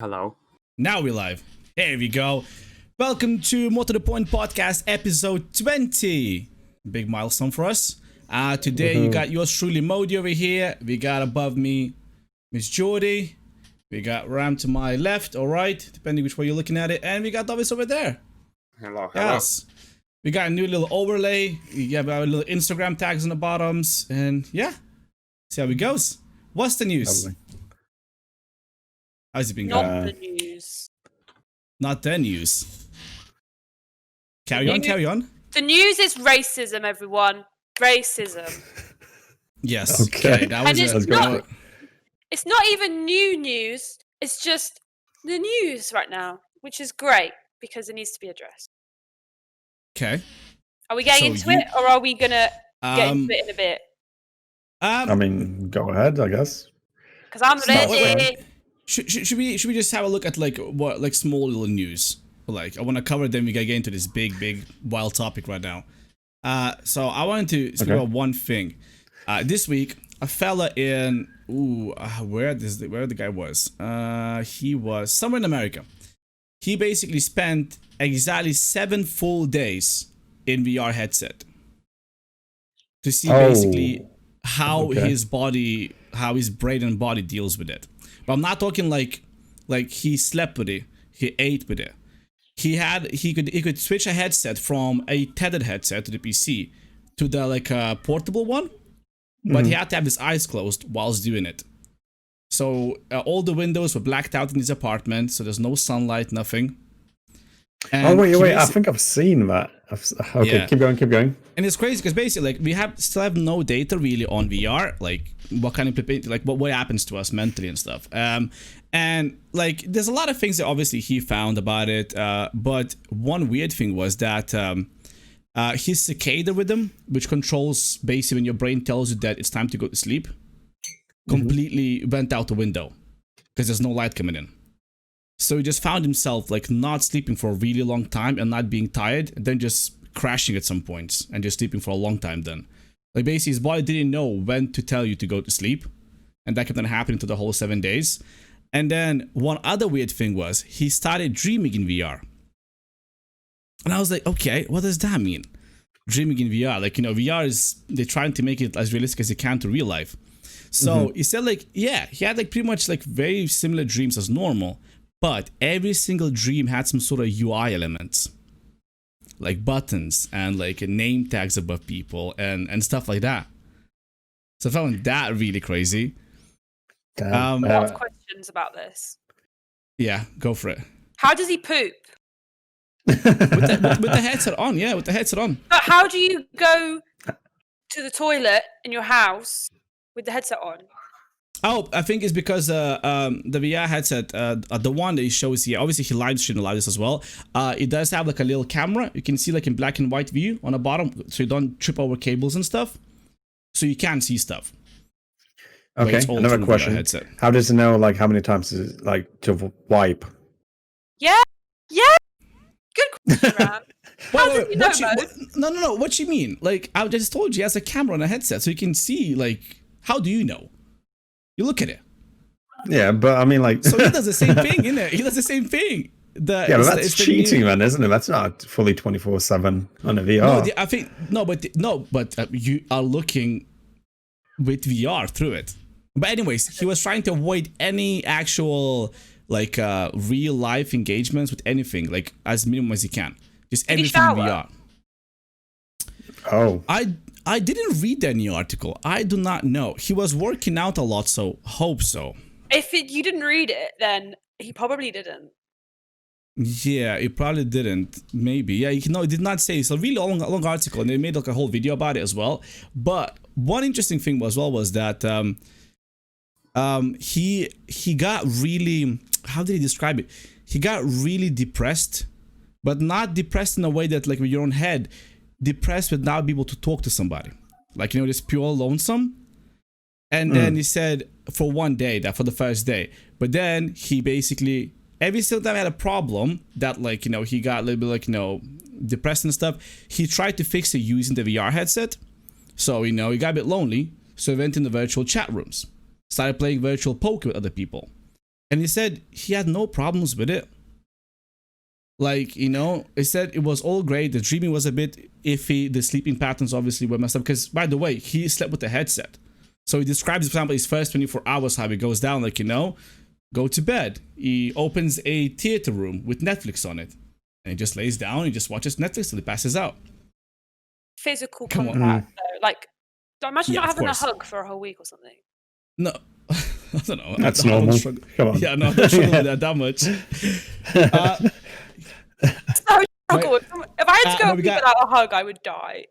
Hello. Now we're live. Here we go. Welcome to More to the Point podcast episode 20. Big milestone for us. Today you got yours truly Modi over here. We got above me Miss Jordy. We got Ram to my left or right, depending which way you're looking at it. And we got Davis over there. Hello. Yes. We got a new little overlay. We have our little Instagram tags on the bottoms. And yeah, see how it goes. What's the news? Lovely. How's it been going? Not the news. Not the news. Carry on. The news is racism, everyone. Racism. Yes. Okay. That was And it's not even new news. It's just the news right now, which is great because it needs to be addressed. Okay. Are we getting into it, or are we gonna get into it in a bit? I mean, go ahead, I guess. Because I'm ready. wait. Should we just have a look at like small little news? Like I want to cover, then we gotta get into this big wild topic right now. So I wanted to speak about one thing. This week, a fella in where the guy was? He was somewhere in America. He basically spent exactly 7 full days in VR headset to see basically how his body, how his brain and body deals with it. But I'm not talking like he slept with it, he ate with it. He could switch a headset from a tethered headset to the PC to the portable one, but he had to have his eyes closed whilst doing it. So all the windows were blacked out in his apartment, so there's no sunlight, nothing. And wait! I think I've seen that. Keep going. And it's crazy because basically, like, we still have no data really on VR, like what kind of what happens to us mentally and stuff. And like, there's a lot of things that obviously he found about it. But one weird thing was that his cicada rhythm, which controls basically when your brain tells you that it's time to go to sleep, completely went out the window because there's no light coming in. So he just found himself like not sleeping for a really long time and not being tired, and then just crashing at some points and just sleeping for a long time then. Like basically his body didn't know when to tell you to go to sleep, and that kept on happening to the whole 7 days. And then one other weird thing was he started dreaming in VR. And I was like, okay, what does that mean? Dreaming in VR, like, VR is, they're trying to make it as realistic as they can to real life. So he said like, yeah, he had like pretty much like very similar dreams as normal, but every single dream had some sort of UI elements, like buttons and like name tags above people and stuff like that. So I found that really crazy. A lot of questions about this. Yeah, go for it. How does he poop? with the headset on, with the headset on. But how do you go to the toilet in your house with the headset on? Oh, I think it's because the VR headset, the one that he shows here, obviously he live streamed a lot of this as well. It does have like a little camera. You can see like in black and white view on the bottom, so you don't trip over cables and stuff. So you can see stuff. Okay, another question. How does it know like how many times is it like to wipe? Yeah. Good question, Ram. How does he know, No. What you mean? Like I just told you, he has a camera on a headset, so you can see. Like, how do you know? You look at it. Yeah, but I mean, like, so he does the same thing, innit? He does the same thing. But that's cheating, then, isn't it? That's not fully 24/7 on a VR. But you are looking with VR through it. But anyways, he was trying to avoid any actual like real life engagements with anything, like as minimum as he can. Just everything in VR. Oh. I didn't read any article. I do not know. He was working out a lot, so hope so. If you didn't read it, then he probably didn't. Yeah, he probably didn't. Maybe. Yeah, it did not say. It's a really long article, and they made like a whole video about it as well. But one interesting thing was that he got really, how did he describe it? He got really depressed, but not depressed in a way that like with your own head. Depressed with not being able to talk to somebody, like just pure lonesome. And then he said for one day, that for the first day, but then he basically every single time he had a problem that like he got a little bit like depressed and stuff, he tried to fix it using the VR headset. So he got a bit lonely, so he went in the virtual chat rooms, started playing virtual poker with other people. and he said he had no problems with it. Like, you know, he said it was all great. The dreaming was a bit iffy. The sleeping patterns obviously were messed up because, by the way, he slept with a headset. So he describes, for example, his first 24 hours, how he goes down, like, you know, go to bed. He opens a theater room with Netflix on it. And he just lays down and just watches Netflix till he passes out. Physical contact, though. Like, imagine not having course. a hug for a whole week or something. No. I don't know. That's normal. Come on. Yeah, no, I don't struggle with that much. So struggle. If I had to go without a hug, I would die.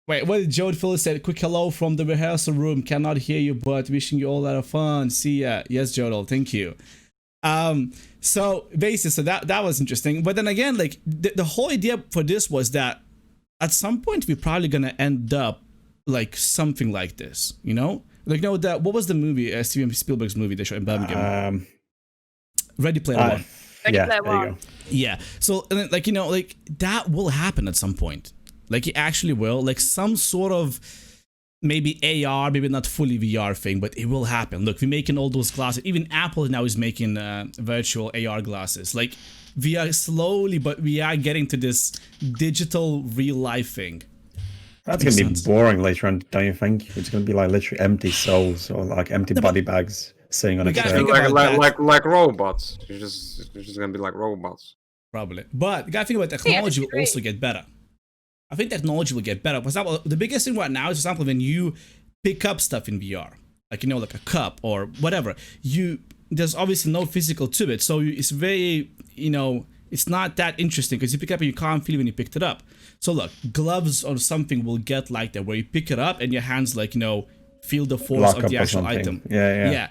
Wait, what did Joe Phillips said? Quick hello from the rehearsal room. Cannot hear you, but wishing you all a lot of fun. See ya. Yes, Jodel. Thank you. So basically, so that was interesting. But then again, like the whole idea for this was that at some point we're probably gonna end up like something like this, you know? Like, you know, that what was the movie? Steven Spielberg's movie they showed in Birmingham. Ready Player One. Ready Player One. Yeah. So, and then, like, you know, like that will happen at some point. Like, it actually will. Like some sort of maybe AR, maybe not fully VR thing, but it will happen. Look, we're making all those glasses. Even Apple now is making virtual AR glasses. Like, we are slowly, but we are getting to this digital real life thing. That's going to be boring later on, don't you think? It's going to be like literally empty souls or like empty body bags sitting on a chair. Like robots. You're just going to be like robots. Probably. But you got to think about technology will also get better. I think technology will get better. For example, the biggest thing right now is, for example, when you pick up stuff in VR, like, you know, like a cup or whatever, there's obviously no physical to it. So it's very, you know, it's not that interesting because you pick up and you can't feel it when you picked it up. So look, gloves or something will get like that, where you pick it up and your hands, like, you know, feel the force of the actual item. Yeah.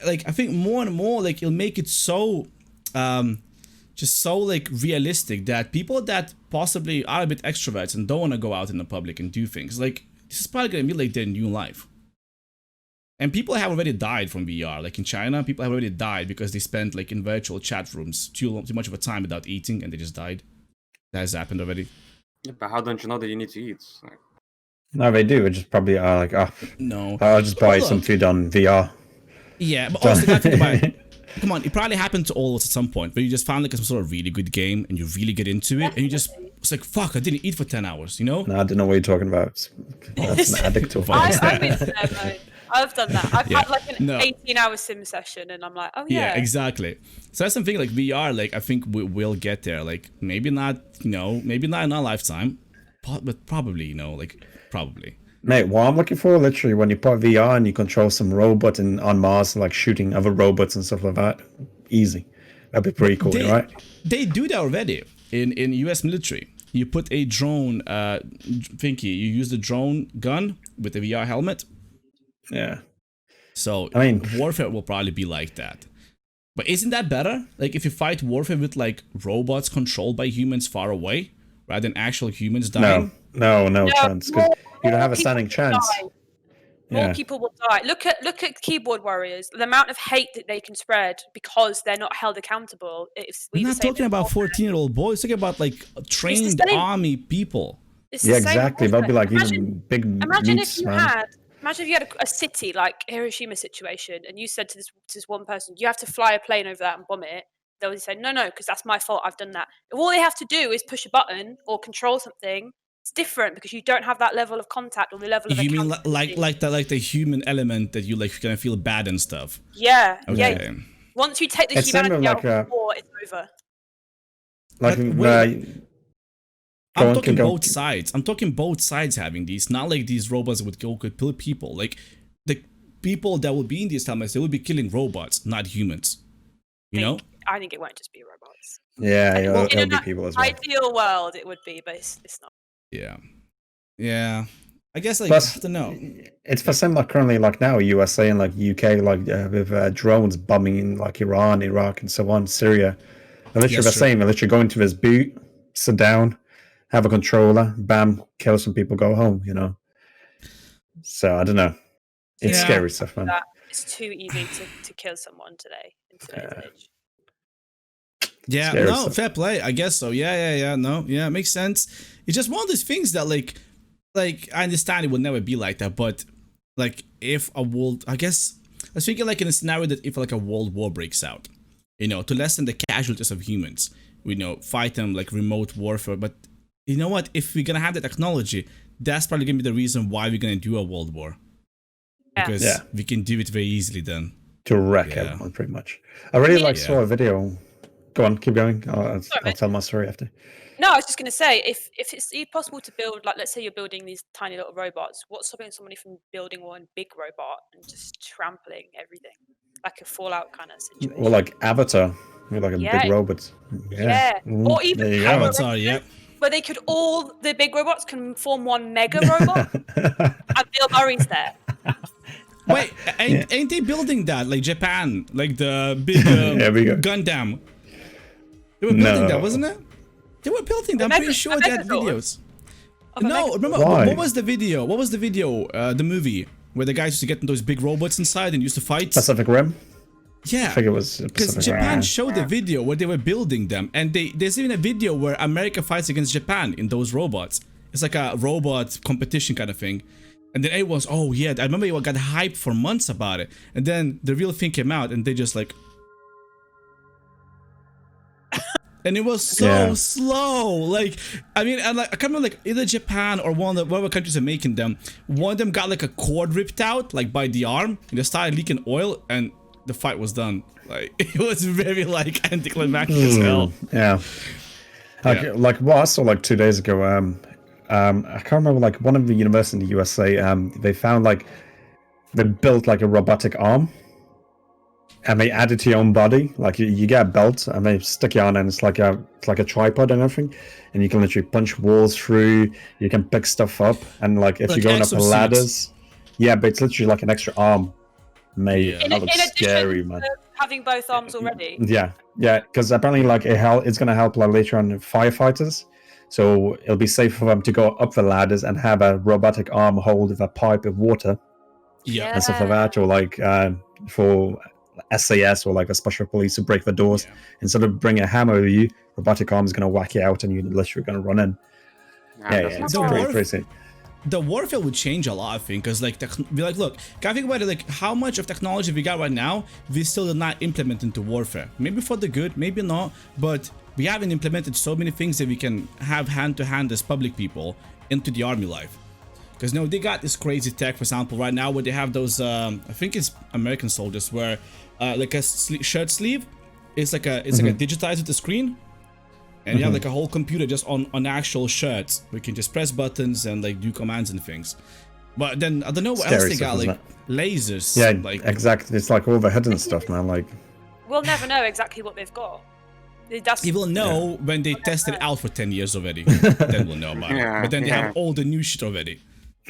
Like, I think more and more, like, it'll make it so, just so like realistic that people that possibly are a bit extroverts and don't want to go out in the public and do things, like, this is probably gonna be like their new life. And people have already died from VR. Like in China, people have already died because they spent like in virtual chat rooms too much of a time without eating, and they just died. That has happened already. Yeah, but how don't you know that you need to eat? Like... No, they do. It just probably are like, no, I'll just buy some food on VR. Yeah, but also, think about it. Come on, it probably happened to all of us at some point, where you just found like some sort of really good game and you really get into it, and you just, it's like, fuck, I didn't eat for 10 hours, you know? No, I don't know what you're talking about. That's an addictive voice. I've done that. I've had like an 18-hour sim session, and I'm like, oh yeah. Yeah, exactly. So that's something like VR, like, I think we will get there. Like, maybe not, you know, maybe not in our lifetime, but probably, you know, like, probably. Mate, what I'm looking for, literally, when you put VR and you control some robot on Mars, like shooting other robots and stuff like that, easy. That'd be pretty cool, right? They do that already in US military. You put a drone, thingy, you use the drone gun with a VR helmet. Yeah. So, I mean, warfare will probably be like that. But isn't that better? Like, if you fight warfare with, like, robots controlled by humans far away, rather than actual humans dying? No chance, because you don't have a standing chance. More people will die. Look at keyboard warriors. The amount of hate that they can spread because they're not held accountable. We're not talking about 14-year-old boys. We're talking about like trained army people. Yeah, exactly. They'll be like even big. Imagine if you had a city like Hiroshima situation, and you said to this one person, you have to fly a plane over that and bomb it. They'll say, no, because that's my fault. I've done that. All they have to do is push a button or control something. It's different because you don't have that level of contact or the level of. You mean like the human element that you like gonna feel bad and stuff? Yeah, okay. Yeah. Once you take the humanity out of war, it's over. I'm talking both sides. I'm talking both sides having these, not like these robots that would could kill people. Like the people that will be in these helmets, they will be killing robots, not humans. You know? I think it won't just be robots. Yeah, it'll be people as well. Ideal world, it would be, but it's not. Yeah. I guess, like, plus, I don't know. It's for similar currently, like now, USA and like UK, like with drones bombing in like Iran, Iraq, and so on, Syria. They're literally the same. They're literally going to this boot, sit down, have a controller, bam, kill some people, go home, you know? So, I don't know. It's scary stuff, man. It's too easy to kill someone today in today's age. Yeah, scary no, stuff. Fair play, I guess so. Yeah, no, yeah, it makes sense. It's just one of those things that, like, I understand it will never be like that, but, like, if a world, I guess, let's think like in a scenario that if like a world war breaks out, you know, to lessen the casualties of humans, we fight them like remote warfare. But you know what? If we're gonna have the technology, that's probably gonna be the reason why we're gonna do a world war. Because we can do it very easily then. To wreck everyone, pretty much. I really saw a video. Go on, keep going. I'll tell my story after. No, I was just going to say, if it's possible to build, like, let's say you're building these tiny little robots, what's stopping somebody from building one big robot and just trampling everything, like a Fallout kind of situation? Well, like Avatar, with like a big robot. Or even Avatar, where they could the big robots can form one mega robot, and Bill Murray's there. Wait, ain't they building that like Japan, like the big Gundam? They were building that, wasn't it? They were building that. I'm pretty sure they had videos. No, remember what was the video? What was the video? The movie where the guys used to get those big robots inside and used to fight. Pacific Rim. Yeah, I think it was because Japan showed the video where they were building them, and there's even a video where America fights against Japan in those robots. It's like a robot competition kind of thing. And then everyone's, oh yeah, I remember you got hyped for months about it. And then the real thing came out and they just like... and it was so slow. Like, I mean, and like, I can't remember, like either Japan or one of the whatever countries are making them. One of them got like a cord ripped out, like by the arm, and they started leaking oil and the fight was done. Like, it was very like anticlimactic as hell. Yeah. Like what I saw like 2 days ago, I can't remember, like one of the universities in the USA, they found like they built like a robotic arm and they add it to your own body. Like you get a belt and they stick it on and it's like a tripod and everything, and you can literally punch walls through, you can pick stuff up, and like if like you're going up the ladders, but it's literally like an extra arm made. That looks scary, man. Having both arms already. Yeah, because apparently like it's gonna help like later on firefighters. So it'll be safe for them to go up the ladders and have a robotic arm hold of a pipe of water. Yeah. And stuff like that. Or like for SAS or like a special police to break the doors. Yeah. Instead of bringing a hammer with you, robotic arm is going to whack you out and you're literally going to run in. It's pretty crazy. The warfare would change a lot, I think, because like, be like, look, can I think about it, like how much of technology we got right now, we still did not implement into warfare. Maybe for the good, maybe not, but we haven't implemented so many things that we can have hand-to-hand as public people into the army life. Because they got this crazy tech, for example, right now where they have those, I think it's American soldiers, where like a shirt sleeve is like a digitized with the screen, and you have like a whole computer just on actual shirts. We can just press buttons and like do commands and things. But then I don't know what else they got, like lasers. Yeah, like, exactly. It's like all the hidden stuff, man. Like we'll never know exactly what they've got. You will know when they test it out for 10 years already. Then we'll know about it. But then they have all the new shit already.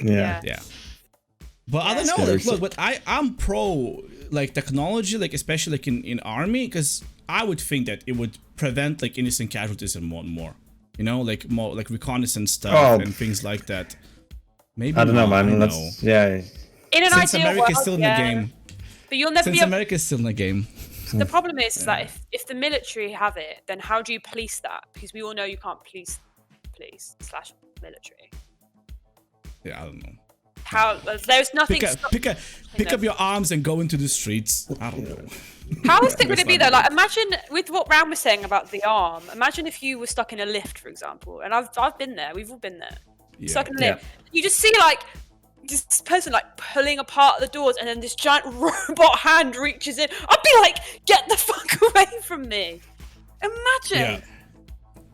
Yeah. But I don't know. Like, look, but I'm pro like technology, like especially like in army, because I would think that it would prevent like innocent casualties and more. You know, like more like reconnaissance stuff and things like that. Maybe I don't know, man. In an Since ideal America's world, still in the game. But you'll never Since America's still in the game. The problem is that if the military have it, then how do you police that? Because we all know you can't police /military. Yeah, I don't know. How there's nothing. Pick up your arms and go into the streets. I don't know. How is it going to be though? Like, imagine with what Ram was saying about the arm. Imagine if you were stuck in a lift, for example, and I've been there. We've all been there. Stuck in a lift. You just see like this person like pulling apart the doors, and then this giant robot hand reaches in. I'd be like, "Get the fuck away from me!" Imagine.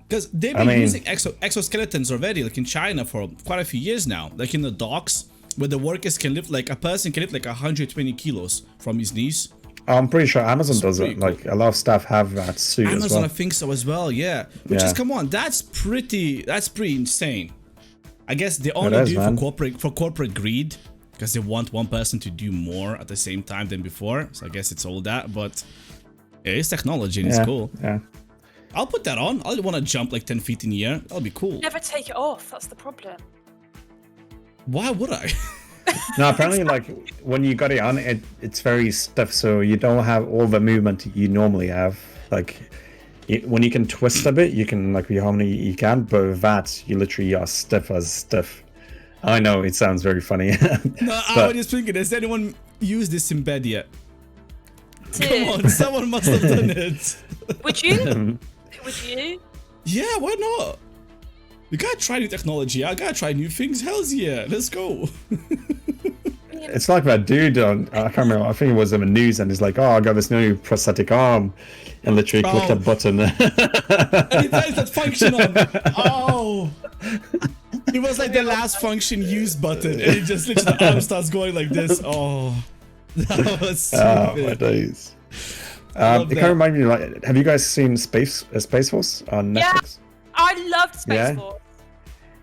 Because they've been using exoskeletons already, like in China for quite a few years now. Like in the docks, where the workers can lift, like a person can lift like 120 kilos from his knees. I'm pretty sure Amazon does it. Cool. Like a lot of staff have that suit Amazon, as well. I think so as well. Yeah. Which is, come on, that's pretty insane. I guess they only do it for corporate greed, because they want one person to do more at the same time than before. So I guess it's all that, but it is technology and it's cool. Yeah. I'll put that on. I want to jump like 10 feet in the air. That'll be cool. Never take it off. That's the problem. Why would I? No, apparently, like when you got it on, it's very stiff, so you don't have all the movement you normally have. Like when you can twist a bit, you can like how many you can, but with that, you literally are stiff as stiff. I know it sounds very funny. No, I But- was just thinking, has anyone used this in bed yet? Come Dude, on, someone must have done it. would you? Would you? Yeah, why not? You gotta try new technology. I gotta try new things. Hell's yeah, let's go. It's like that dude on, I can't remember, I think it was in the news, and he's like, oh, I got this new prosthetic arm, and literally clicked Oh. a button. And it turns that function on. Oh. It was like the last function use button, and it just literally the arm starts going like this. Oh. That was Oh, stupid. my days. love It that. kind of reminded me, like, have you guys seen Space Force on Yeah. Netflix? I loved Space Yeah? Force.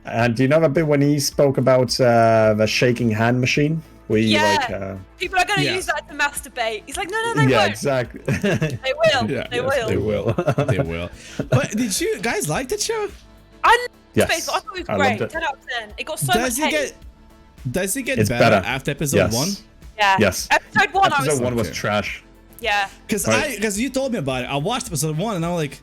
And do you know that bit when he spoke about the shaking hand machine? Where you Yeah. like, People are going to Yeah. use that to masturbate. He's like, no, they yeah, won't. exactly. They will. Yeah. They Yes, will. They will. They will. But did you guys like that show? I Yes, Space Force. I thought it I was loved great. it. 10 out of 10. It got so Does much it hate. get It's better, better. after episode Yes. 1? Yeah. Yes. Episode 1, I was. Episode 1 was Okay. trash. Yeah. Because you told me about it. I watched episode 1 and I'm like,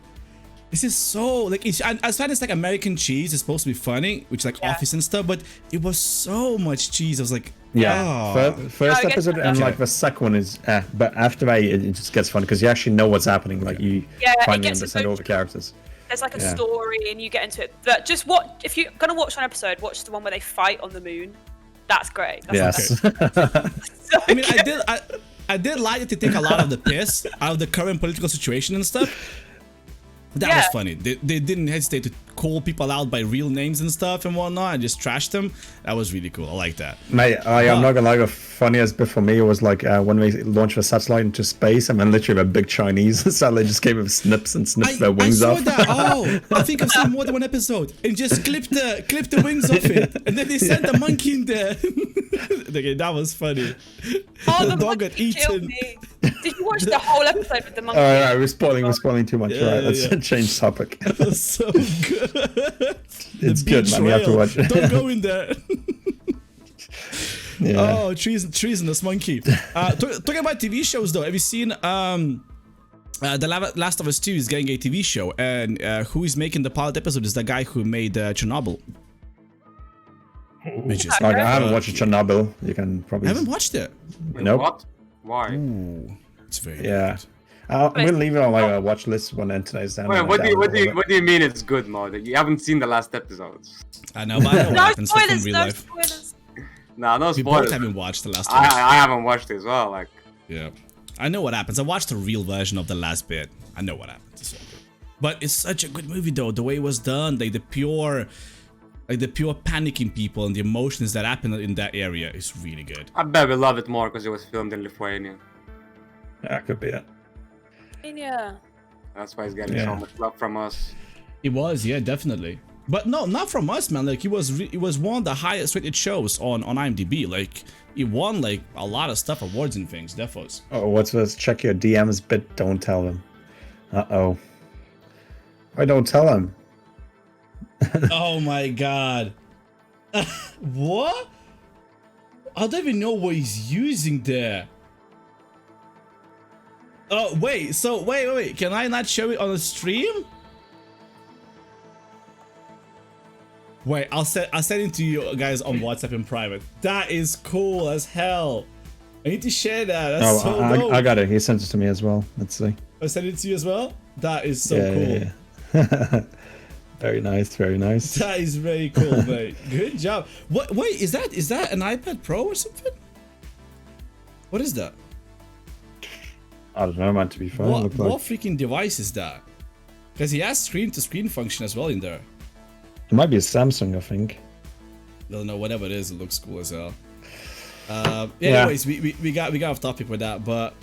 this is so like I find it's like American cheese. It's supposed to be funny, which is like Yeah. Office and stuff, but it was so much cheese. I was like, Yeah. oh. First I get episode that. and Okay. like the second one is, but after that it just gets fun because you actually know what's happening. Like you Yeah, it finally gets understand all the characters. There's like a Yeah. story and you get into it. But just watch, if you're going to watch an episode, watch the one where they fight on the moon. That's great. That's Yes. So I mean, good. I did like that they take a lot of the piss out of the current political situation and stuff. That was Yeah. funny. They didn't hesitate to call people out by real names and stuff and whatnot and just trash them. That was really cool. I like that. Mate, I'm not gonna lie, the funniest bit for me was like when we launched the satellite into space and then literally the big Chinese satellite just came with snips and snipped their wings saw off. that. Oh, I think I've seen more than one episode. And just clip the wings off it. And then they sent the monkey in there. Okay, that was funny. Oh, the the dog got monkey killed eaten. me. Did you watch the whole episode with the monkey? Alright, we're spoiling too much. Yeah, Alright, let's yeah. change topic. That was so good. It's good, man. You have to betrayal. watch it. Don't go in there. Yeah. Oh, treasonous monkey. Talking about TV shows though, have you seen the Last of Us 2 is getting a TV show, and who is making the pilot episode is the guy who made Chernobyl. Which is Like, I haven't watched Chernobyl. You can probably. I haven't watched it. Wait, Nope. What? Why? Ooh, it's very Yeah. I'm gonna leave it on like a watch list when tonight's down. Wait, what do download it. you mean it's good, Mo? That you haven't seen the last episodes? I know, but I know what No happens in spoilers, real no life. spoilers. Nah, no We both spoilers. haven't watched the last one. I haven't watched it as well. Like, Yeah, I know what happens. I watched the real version of the last bit. I know what happens. It's all good. But it's such a good movie though. The way it was done, like the pure panicking people and the emotions that happen in that area is really good. I bet we love it more because it was filmed in Lithuania. That could be it. Yeah. That's why it's getting Yeah. so much love from us. It was, yeah, definitely. But no, not from us, man. Like it was one of the highest rated shows on IMDb. Like it won like a lot of stuff, awards and things. That was. Oh, what's this? Check your DMs, but don't tell them. Uh-oh. Why don't tell them? Oh my god. What? I don't even know what he's using there. Oh wait, so wait. Can I not show it on the stream? Wait, I'll send it to you guys on WhatsApp in private. That is cool as hell. I need to share that. That's so dope. I got it. He sent it to me as well. Let's see. I'll send it to you as well. That is so Yeah, cool. yeah. Very nice, very nice. That is very cool, mate. Good job. What? Wait, is that an iPad Pro or something? What is that? I don't know, man, to be fair. What Look like. freaking device is that? Because he has screen-to-screen function as well in there. It might be a Samsung, I think. I don't know, whatever it is, it looks cool as hell. Yeah. Anyways, we got off topic with that, but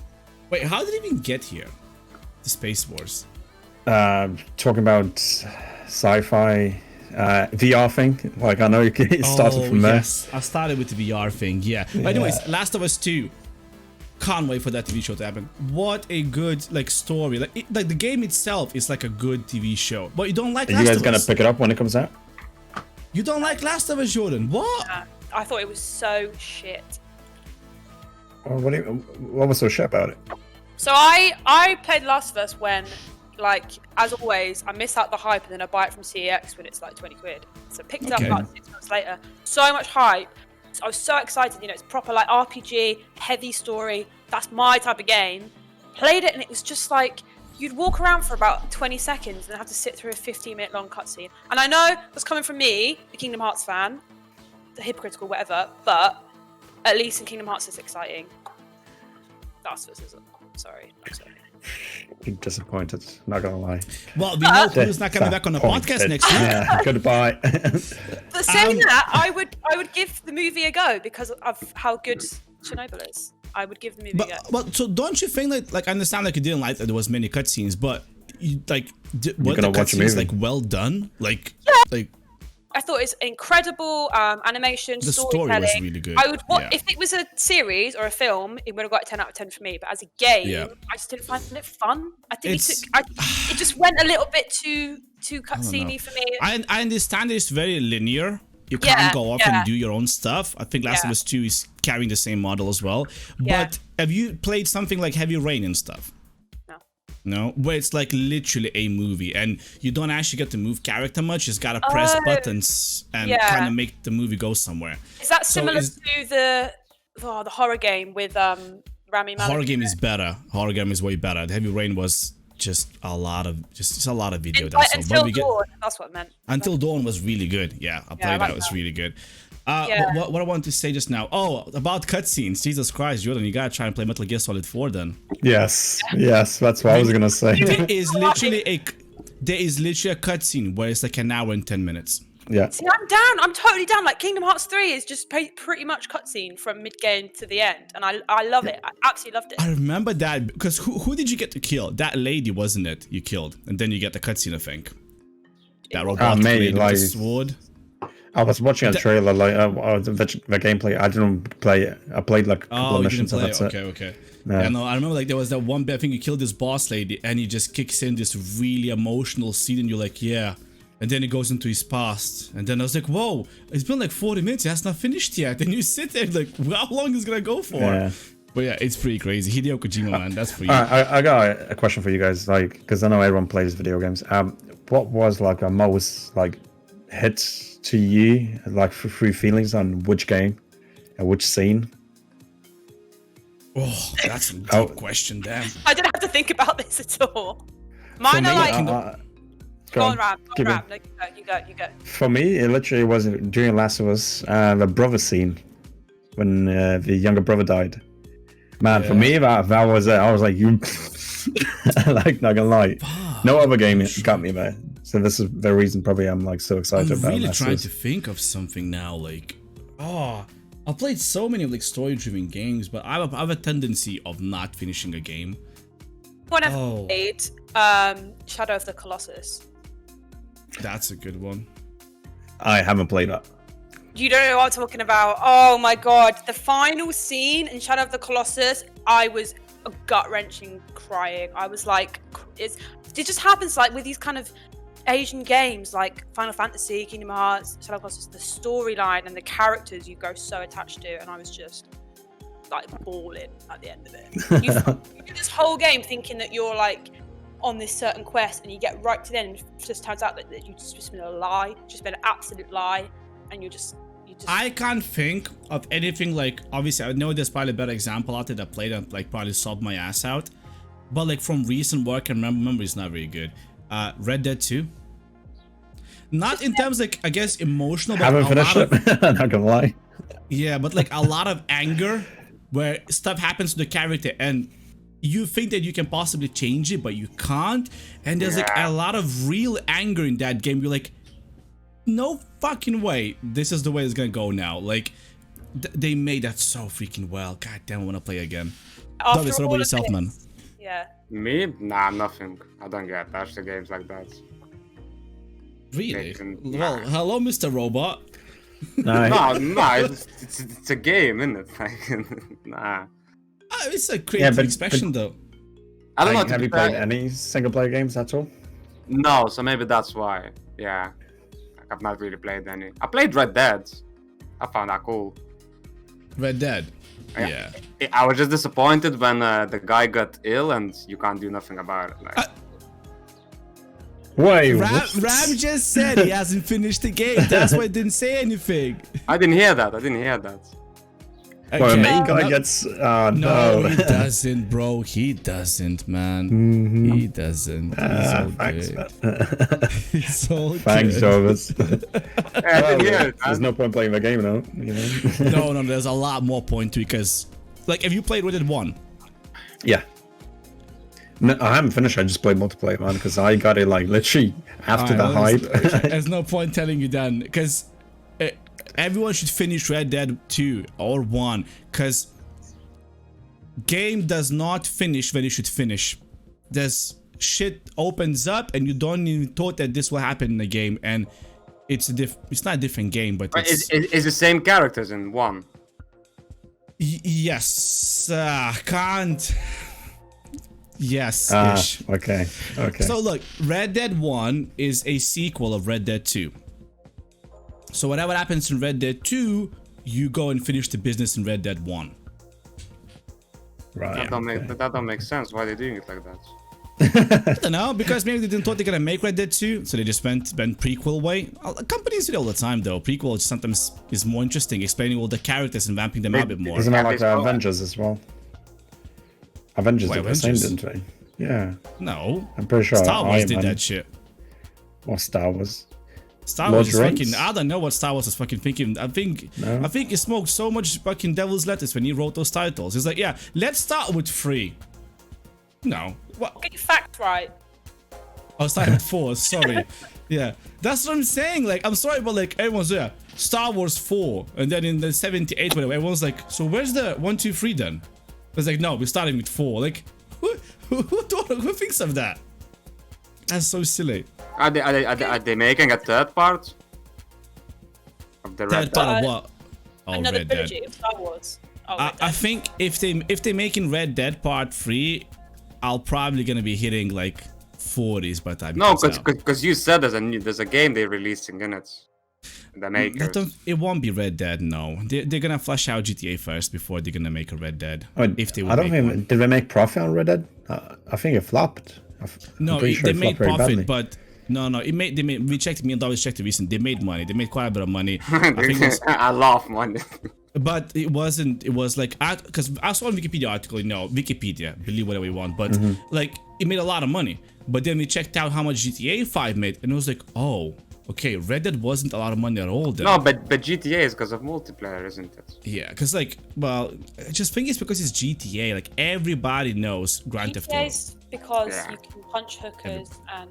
wait, how did it even get here? The Space Wars. Talking about sci-fi VR thing. Like, I know it started from there. Yes, I started with the VR thing, yeah. But anyways, Last of Us 2. Can't wait for that TV show to happen. What a good like story. Like the game itself is like a good TV show. But you don't like Are you Last guys of gonna Us. pick it up when it comes out? You don't like Last of Us, Jordan. What? I thought it was so shit. Or what was so shit about it? So I played Last of Us when like, as always, I miss out the hype and then I buy it from CEX when it's like 20 quid. So I picked it up Okay. about 6 months later. So much hype. So I was so excited. You know, it's proper like RPG, heavy story. That's my type of game. Played it and it was just like, you'd walk around for about 20 seconds and then have to sit through a 15-minute long cutscene. And I know that's coming from me, the Kingdom Hearts fan, the hypocritical, whatever, but at least in Kingdom Hearts it's exciting. That's what it is. Sorry. I'm sorry. I'm disappointed, not gonna lie. Well, we know who's not coming back on the podcast next week. Yeah, goodbye. But saying that, I would give the movie a go because of how good Chernobyl is. I would give the movie a go. But so don't you think like I understand like you didn't like that there was many cutscenes, but you like were the gonna watch a cutscenes movie. like well done? Like I thought it's incredible animation, the story storytelling. was really good. I would yeah. if it was a series or a film, it would have got a 10 out of 10 for me. But as a game, Yeah. I just didn't find it fun. I think It's- it just went a little bit too cutscene-y for me. I understand it's very linear. You can't Yeah, go off yeah. and do your own stuff. I think Last of Yeah. Us 2 is carrying the same model as well. Yeah. But have you played something like Heavy Rain and stuff? No, where it's like literally a movie and you don't actually get to move character much. You just gotta press Oh, buttons and yeah. kind of make the movie go somewhere. Is that So similar is- to the horror game with Rami Malek? Horror game is better. Horror game is way better. The Heavy Rain was just a lot of video. Like, That's all. Until But we get Dawn, that's what I meant. Until Dawn was really good. Yeah, I played I that. like It was that. really good. Yeah. What I wanted to say just now. Oh, about cutscenes. Jesus Christ, Jordan, you gotta try and play Metal Gear Solid 4 then. yes, that's what I was gonna say. There is literally a cutscene where it's like an hour and 10 minutes. Yeah. See, I'm down. I'm totally down. Like Kingdom Hearts 3 is just pretty much cutscene from mid-game to the end, and I love it. I absolutely loved it. I remember that because who did you get to kill? That lady, wasn't it? You killed, and then you get the cutscene, I think. That robotic maybe, lady with like- the sword. I was watching a trailer, like the gameplay. I didn't play it. I played like a couple Oh, of you didn't missions, and play. that's Okay, it. okay. Yeah. Yeah, no, I remember like there was that one bit. I think you killed this boss lady, and he just kicks in this really emotional scene, and you're like, yeah. And then it goes into his past, and then I was like, whoa, it's been like 40 minutes. It has not finished yet. And you sit there like, how long is it gonna go for? Yeah. But yeah, it's pretty crazy. Hideo Kojima, man, that's for you. I got a question for you guys, like, because I know everyone plays video games. What was like a most like hit to you, like through feelings on which game and which scene? Oh, that's a deep Oh. question, damn. I didn't have to think about this at all. Mine me, are like. Go Go on, Ram. Go give on, it. Ram. No, you go. You go. For me, it literally was during Last of Us, the brother scene when the younger brother died. Man, for me, that was it. I was like, you, like, not gonna lie, no other game got me there. So this is the reason probably I'm like so excited I'm about really Last of trying Us. to think of something now. Like, I've played so many like story-driven games, but I have a tendency of not finishing a game. One I've Oh. played, Shadow of the Colossus. That's a good one. I haven't played that. You don't know what I'm talking about. Oh my god, the final scene in Shadow of the Colossus, I was gut-wrenching crying. I was like, it just happens like with these kind of Asian games like Final Fantasy, Kingdom Hearts, Shadow of the Colossus, the storyline and the characters you grow so attached to, and I was just like bawling at the end of it. You do this whole game thinking that you're like on this certain quest, and you get right to the end, and it just turns out that you just been a lie, just been an absolute lie, and you just. I can't think of anything like, obviously I know there's probably a better example out there that played and like probably sobbed my ass out, but like from recent work, I remember it's not very good. Red Dead 2. Not in terms like, I guess, emotional, but Haven't a finished lot it. of, Not gonna lie. yeah, but like a lot of anger where stuff happens to the character and you think that you can possibly change it, but you can't. And there's like a lot of real anger in that game. You're like, no fucking way. This is the way it's gonna go now. Like, they made that so freaking well. God damn, I wanna play again. After Douglas, what all about of yourself, this- man? Yeah. Me? Nah, nothing. I don't get attached to games like that. Really? Nah. Well, hello, Mr. Robot. No, No, it's a game, isn't it? Like, nah. It's a creative but- expression, though. I don't know. have you played any single player games at all? No, so maybe that's why. Yeah. Like, I've not really played any. I played Red Dead. I found that cool. Red Dead. Yeah. Yeah. I was just disappointed when the guy got ill and you can't do nothing about it. Like, Wait, Ram what? just said he hasn't finished the game. That's why I didn't say anything. I didn't hear that. I didn't hear that. Well, the main guy No. gets. No, No. he doesn't, bro. He doesn't, man. He doesn't. He's all Thanks, good. man. He's all Thanks, good. Jarvis. I didn't hear it. There's no point playing the game now. You know? No, there's a lot more point to it because, like, if you played Red Dead 1, Yeah. No, I haven't finished. I just played multiplayer, man, because I got it like literally after the hype. there's no point telling you then because everyone should finish Red Dead 2 or 1 because game does not finish when it should finish. There's shit opens up and you don't even thought that this will happen in the game, and it's not a different game, but It's the same characters in 1. Yes, can't. Yes. Okay. So look, Red Dead 1 is a sequel of Red Dead 2. So whatever happens in Red Dead 2, you go and finish the business in Red Dead 1. Right. That don't make sense. Why are they doing it like that? I don't know, because maybe they didn't thought they're gonna make Red Dead 2, so they just went prequel way. Companies do it all the time though. Prequel sometimes is more interesting, explaining all the characters and vamping them out a bit more. Isn't that like Yeah, Avengers as well? Avengers did the same, Avengers? didn't they? Yeah. No. I'm pretty sure Star Wars Iron did Man that shit. or Star Wars. Star Lord Wars is Rings? fucking. I don't know what Star Wars is fucking thinking. I think he smoked so much fucking devil's lettuce when he wrote those titles. He's like, yeah, let's start with 3. No. What? Get your facts right. I was starting with 4. Sorry. Yeah, that's what I'm saying. Like, I'm sorry, but like everyone's there. Star Wars 4, and then in the 78, whatever, everyone's like, so where's the 1, 2, 3 then? It's like, no, we're starting with 4. Like, who thinks of that? That's so silly. Are they making a third part of the Red Third Dead? part of what? Oh, Another Red Dead. trilogy of Star Wars. Oh, Red I Dead. think if they're making Red Dead Part 3, I'll probably gonna be hitting like 40s by the time. No, it comes out. because you said there's a game they're releasing in it. The makers. It won't be Red Dead. No, they're gonna flush out GTA first before they're gonna make a Red Dead. If they would I don't make think one. did they make profit on Red Dead? I think it flopped. No, I'm pretty sure they it made flopped very profit, badly. but no, we checked. Me and Davis checked it recently. They made money. They made quite a bit of money. I think it was, I love money. but it wasn't. It was like because I saw a Wikipedia article. Wikipedia, believe whatever you want, but like it made a lot of money. But then we checked out how much GTA 5 made, and it was like, oh, okay, Red Dead wasn't a lot of money at all. Then. No, but GTA is because of multiplayer, isn't it? Yeah, because like, well, I just think it's because it's GTA. Like everybody knows Grand Theft Auto. GTA's because Yeah. you can punch hookers and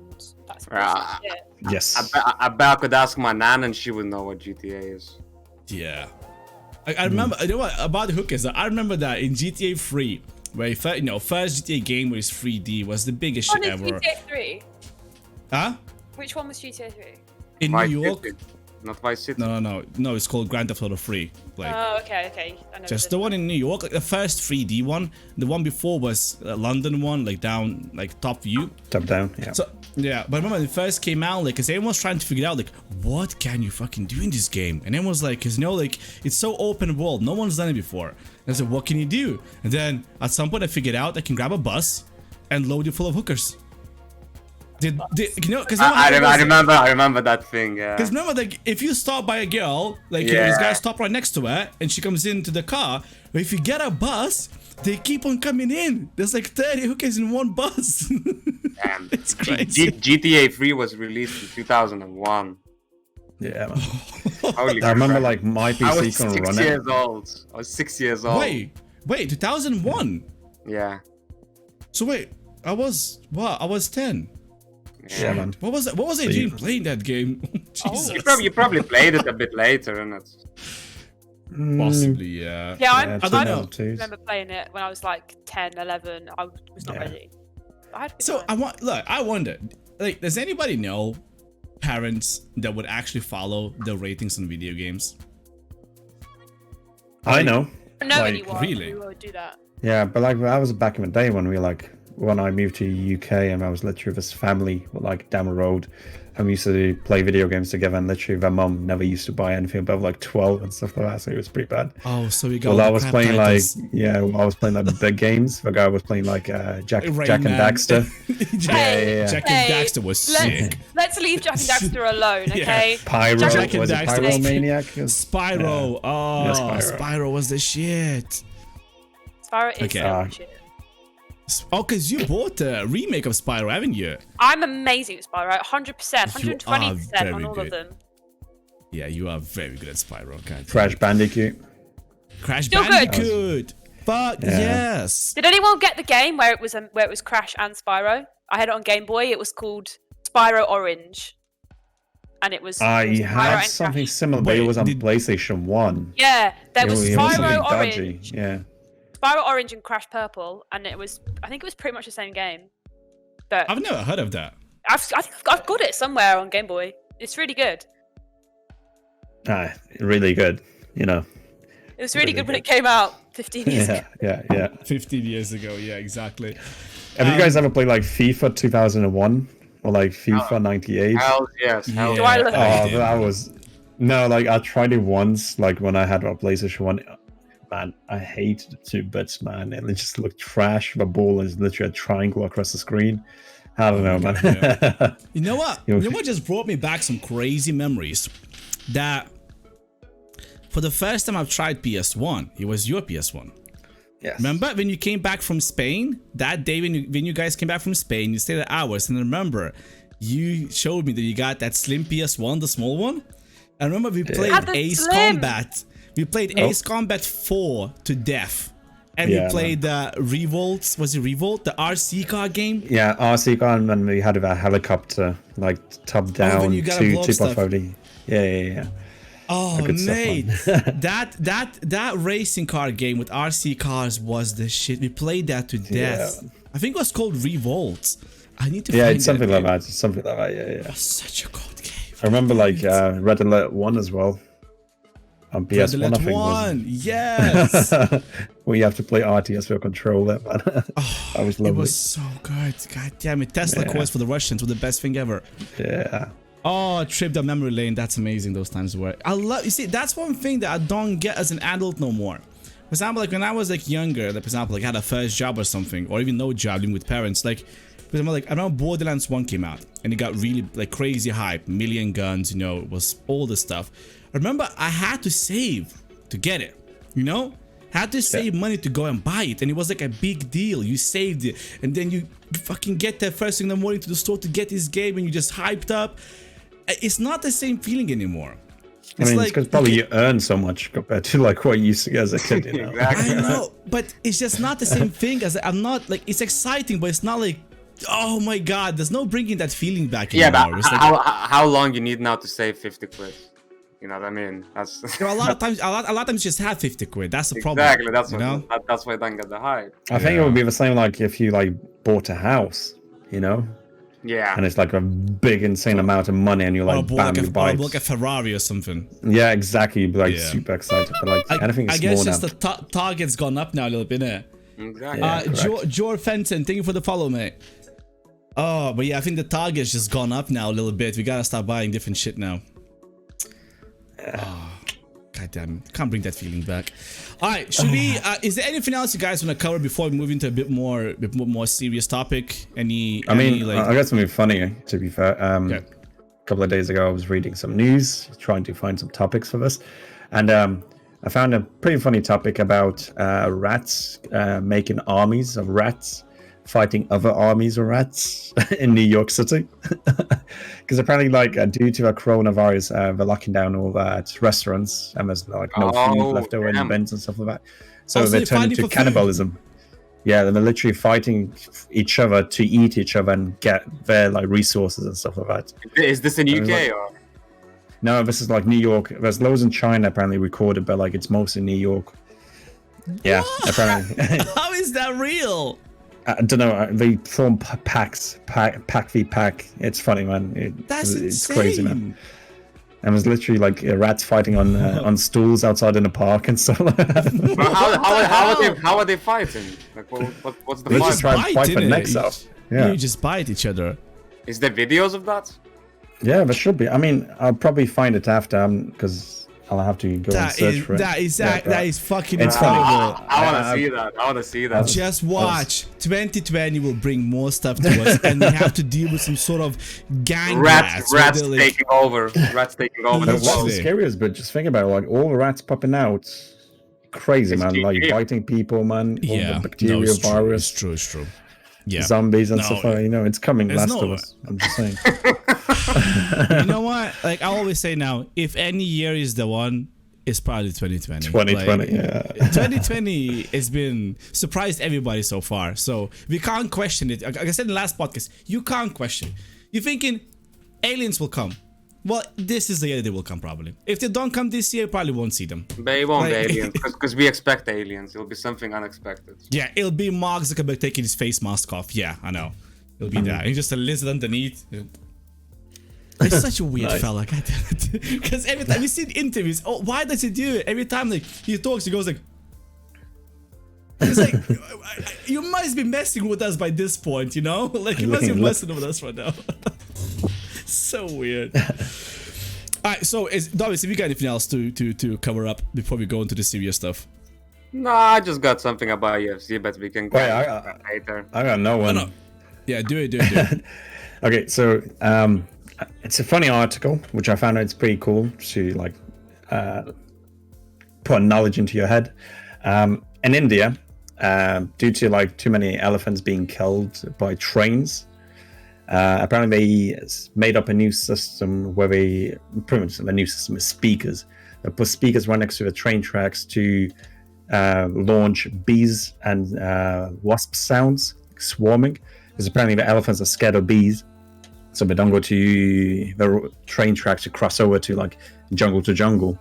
that's Yeah. it. Yes. I bet I could ask my nan and she would know what GTA is. Yeah. I remember, you know what, about the hookers, I remember that in GTA 3, where first GTA game was 3D was the biggest Oh, shit no, ever. GTA 3. Huh? Which one was GTA 3? In Vice New York? City. Not Vice City. No, it's called Grand Theft Auto 3. Like, Oh, okay. I know just the one in New York, like the first 3D one. The one before was a London one, like down, like top view. Top down. Yeah. So yeah, but I remember when it first came out, like, cause everyone was trying to figure out, like, what can you fucking do in this game? And everyone was like, cause like, it's so open world, no one's done it before. And I said, what can you do? And then at some point I figured out I can grab a bus and load it full of hookers. Cause I remember that thing. Yeah. because remember, like, if you stop by a girl, like, Yeah. this guy stop right next to her, and she comes into the car, but if you get a bus, they keep on coming in. There's like 30 hookers in one bus. Damn. It's crazy. GTA 3 was released in 2001. Yeah. Man. Holy I remember crap. like my I PC was can 6 run it. years old. I was 6 years old. Wait, 2001. Yeah. So wait, I was 10. Yeah, man. What was that? What was I doing playing that game? Jesus. You probably played it a bit later, innit? Possibly, yeah. Yeah, Yeah, I don't don't know. remember playing it when I was like 10, 11. I was not Yeah. ready. I had a good So time. I wonder, like, does anybody know parents that would actually follow the ratings on video games? I know. I don't know like, anyone really? who would do that. Yeah, but like that was back in the day when we like when I moved to UK and I was literally with his family, like down the road, and we used to play video games together. And literally, their mum never used to buy anything above like 12 and stuff like that. So it was pretty bad. Oh, so we got. Well, I was playing titles. I was playing like the big games. The guy was playing like Jack and Daxter. Jack and Daxter was sick. Let's leave Jack and Daxter alone, okay? Pyro, Jack and was it Daxter Pyromaniac? Spyro. Spyro was the shit. Spyro is so shit. Oh, because you bought a remake of Spyro, haven't you? I'm amazing at Spyro, 100%, 120% on all of them. Yeah, you are very good at Spyro. Crash Bandicoot. Crash Bandicoot. Fuck yes. Did anyone get the game where it was Crash and Spyro? I had it on Game Boy. It was called Spyro Orange, and it was. I had something similar, but it was on PlayStation 1. Yeah, there was Spyro Orange. Dodgy. Yeah. Spyro Orange and Crash Purple, and I think it was pretty much the same game. But I've never heard of that. I think I've got it somewhere on Game Boy. It's really good. Really good, you know. It was really good when it came out 15 years ago. Yeah. 15 years ago, yeah, exactly. Have you guys ever played like FIFA 2001 or like FIFA 98? Hell yes. Yeah. Do I look that was... No, like I tried it once, like when I had a PlayStation 1. Man, I hated the 2 bits, man. And it just looked trash. The ball is literally a triangle across the screen. I don't know, man. Yeah. You know what? You know what just brought me back some crazy memories? That for the first time I've tried PS1, it was your PS1. Yes. Remember when you came back from Spain? That day when you guys came back from Spain, you stayed at ours, and I remember you showed me that you got that slim PS1, the small one. I remember we played Ace Combat. We played Ace Combat 4 to death. And we played Revolt. Was it Revolt? The RC car game? Yeah, RC car, and then we had a helicopter, like top down, 2.5D. Yeah. Oh, mate. that racing car game with RC cars was the shit. We played that to death. Yeah. I think it was called Revolt. I need to find it's something like that. It's something like that, It was such a good game. I remember like Red Alert 1 as well. On PS1, I think. Yes. Where you have to play RTS for a controller, man. That was lovely. It was so good. God damn it. Tesla coils for the Russians were the best thing ever. Yeah. Oh, trip down memory lane. That's amazing. Those times were. You see, that's one thing that I don't get as an adult no more. For example, like when I was like younger, like, for example, like I had a first job or something, or even no job, living with parents, like, for example, like I remember Borderlands 1 came out and it got really like crazy hype, million guns, you know, it was all this stuff. I remember I had to save to get it, you know? Had to save money to go and buy it, and it was like a big deal. You saved it, and then you fucking get there first thing in the morning to the store to get this game, and you just hyped up. It's not the same feeling anymore. It's like, it's because probably you earn so much compared to like what you used to get as a kid, you know? Exactly. I know, but it's just not the same thing. As I'm not like, it's exciting, but it's not like, oh my god, there's no bringing that feeling back anymore. Yeah, but like, how long you need now to save 50 quid? You know what I mean? That's a lot of times you just have 50 quid. That's the problem. Exactly. That's you what, know? that's why I don't get the hype. I think it would be the same like if you like bought a house, you know? Yeah. And it's like a big, insane amount of money, and you're like, bam, you buy it. Like a Ferrari or something. Yeah, exactly. You'd be like super excited. But like anything I small guess now. just the target's gone up now a little bit, innit? Exactly. Jor Fenton, thank you for the follow, mate. Oh, but yeah, I think the target's just gone up now a little bit. We gotta start buying different shit now. Oh, god damn, can't bring that feeling back. All right, should we? Is there anything else you guys want to cover before we move into a bit more serious topic? I got something funny to be fair. A couple of days ago, I was reading some news, trying to find some topics for this, and I found a pretty funny topic about rats making armies of rats fighting other armies of rats in New York City. Because apparently, like, due to a coronavirus, they're locking down all restaurants, and there's like no food left over in the bins and stuff like that. So they're turning to cannibalism. Food. Yeah, they're literally fighting each other to eat each other and get their like resources and stuff like that. Is this in UK like, or? No, this is like New York. There's loads in China apparently recorded, but like it's mostly New York. Yeah, apparently. How is that real? I don't know. They form packs, pack v pack. It's funny, man. That's it's crazy, man. And it was literally like rats fighting on stools outside in a park and stuff. But how are they fighting? Like, what's the They fight? just try and fight for innit? necks out. Yeah, You just bite each other. Is there videos of that? yeah, there should be. I mean, I'll probably find it after because I'll have to go and search for it. That is Yeah, that is fucking It's funny. incredible. I want to see that. I want to see that. Just watch. 2020 will bring more stuff to us, and we have to deal with some sort of gang Rats where they're like- taking over. Rats taking over the What's world. the scariest bit? Just think about it, like all the rats popping out. Crazy, It's man. Like GTA. biting people, man. All Yeah, the bacteria, it's true, virus, It's true. It's true. Yeah. zombies and No, stuff like that. You know, it's coming. there's Last no- of Us. I'm just saying. You know what? Like I always say now, if any year is the one, it's probably 2020. 2020, Like, yeah. 2020 has been surprised everybody so far, so we can't question it. Like I said in the last podcast, you can't question. You're thinking aliens will come. Well, this is the year they will come probably. If they don't come this year, you probably won't see them. They won't be Like- aliens because we expect aliens. It'll be something unexpected. Yeah, it'll be Mark Zuckerberg taking his face mask off. Yeah, I know. It'll be that. He's just a lizard underneath. He's such a weird fella, because every time you see interviews, oh, why does he do it? Every time like he talks, he goes like, it's like you must be messing with us by this point, you know? Like you must be messing with us right now. So weird. Alright, so Davis, have you got anything else to cover up before we go into the serious stuff? No, I just got something about UFC, but we can go Wait, I later. got no one. No. Yeah, do it. Okay, so it's a funny article which I found it's pretty cool to like put knowledge into your head. In India, due to like too many elephants being killed by trains, apparently they made up a new system where they pretty much a new system of speakers. They put speakers right next to the train tracks to launch bees and wasp sounds swarming, because apparently the elephants are scared of bees, so they don't go to the train tracks to cross over to like jungle to jungle.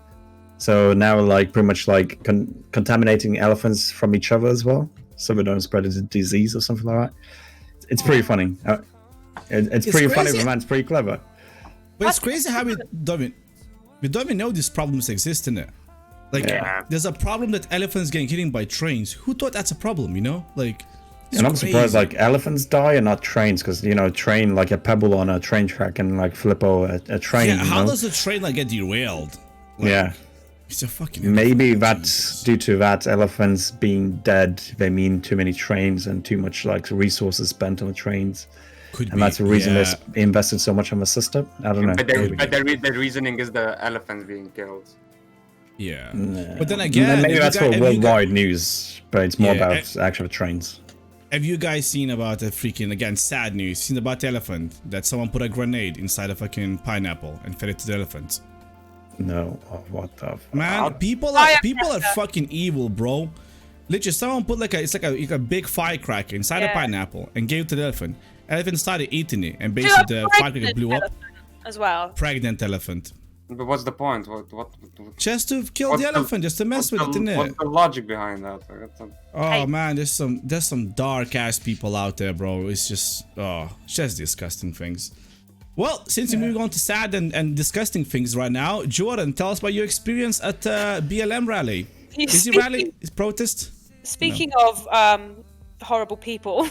So now like pretty much like contaminating elephants from each other as well, so they don't spread a disease or something like that. It's pretty funny. It's pretty funny, crazy. but man, it's pretty clever. But it's crazy how we don't even know these problems exist in it. Like, Yeah. there's a problem that elephants getting hit by trains. Who thought that's a problem, you know? Like, it's And I'm surprised crazy. like elephants die and not trains, because you know, train like a pebble on a train track and like flip over a train. Yeah, you how know? does the train like get derailed? Like, Yeah, It's a fucking maybe elephant. that's due to that elephants being dead. They mean too many trains and too much like resources spent on the trains, Could and that's the reason yeah. they invested so much on the system. I don't know. But the reasoning is the elephants being killed. Yeah. But then again, Maybe if that's you for guys- have you guys- worldwide news, but it's more Yeah, about actual trains. Have you guys seen about the freaking, again, sad news? Seen about the elephant that someone put a grenade inside a fucking pineapple and fed it to the elephant? No, oh, what the? Man, people Fire are fucking evil, bro. Literally, someone put like a big firecracker inside a Yeah. pineapple and gave it to the elephant. Elephant started eating it, and basically the firecracker blew up. as well. Pregnant elephant. But what's the point? What Just to kill What's the elephant, just to mess with it, innit? What's the logic behind that? Like, that's Oh Hey. man, there's some dark ass people out there, bro. It's just disgusting things. Well, since we're moving on to sad and disgusting things right now, Jordan, tell us about your experience at BLM rally. Is it rally? Is protest? Speaking of horrible people,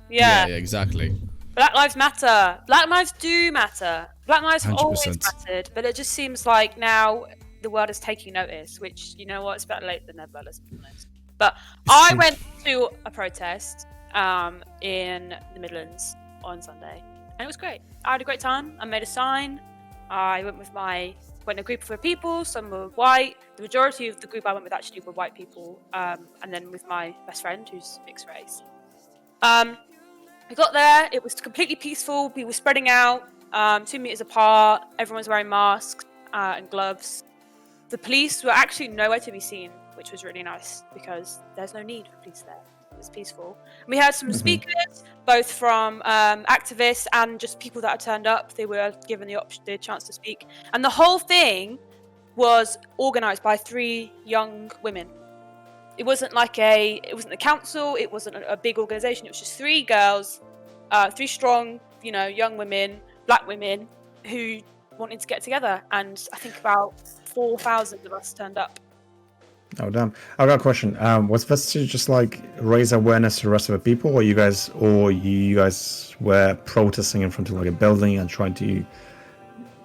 yeah. Yeah, exactly. Black Lives Matter. Black lives do matter. Black lives have always 100%. mattered, but it just seems like now the world is taking notice, which, you know what, it's better late than never, let's be honest. But I went to a protest in the Midlands on Sunday, and it was great. I had a great time. I made a sign. I went in a group of people. Some were white. The majority of the group I went with actually were white people, and then with my best friend who's mixed race. We got there. It was completely peaceful. We were spreading out, 2 meters apart. Everyone was wearing masks and gloves. The police were actually nowhere to be seen, which was really nice because there's no need for police there. It was peaceful. We had some speakers, both from activists and just people that had turned up. They were given the chance to speak, and the whole thing was organised by 3 young women. It wasn't the council. It wasn't a big organisation. It was just 3 girls, 3 strong, young women, black women, who wanting to get together, and I think about 4,000 of us turned up. Oh damn! I got a question. Was this to just like raise awareness to the rest of the people, or you guys were protesting in front of like a building and trying to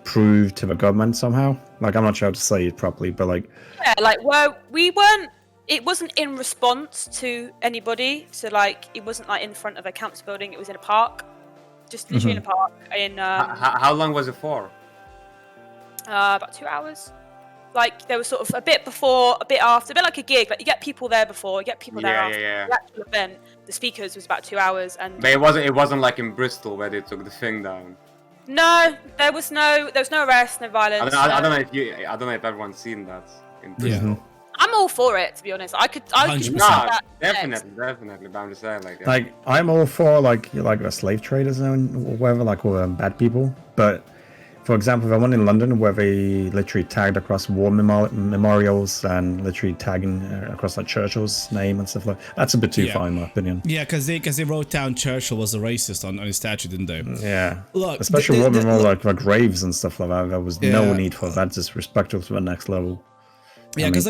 prove to the government somehow? Like, I'm not sure how to say it properly, but like, yeah, like, well, we weren't. It wasn't in response to anybody. So like, it wasn't like in front of a council building. It was in a park, just literally in a park. In How long was it for? about 2 hours. Like, there was sort of a bit before, a bit after, a bit like a gig. Like, you get people there before, you get people there after. Yeah. The actual event, the speakers was about 2 hours, and But it wasn't like in Bristol where they took the thing down. no, there was no arrest, no violence. I don't know if everyone's seen that in Bristol. Yeah. I'm all for it, to be honest. I could 100%. No, that definitely. But I'm just saying, like, like I'm all for like the slave traders and whatever, like or bad people. But for example, the one in London where they literally tagged across war memorials and literally tagging across like Churchill's name and stuff like that's a bit too far in my opinion. Yeah, because they wrote down Churchill was a racist on his statue, didn't they? Yeah. Look, especially war memorial like graves and stuff like that. There was no Yeah. need for that. Disrespectful to the next level. Yeah, because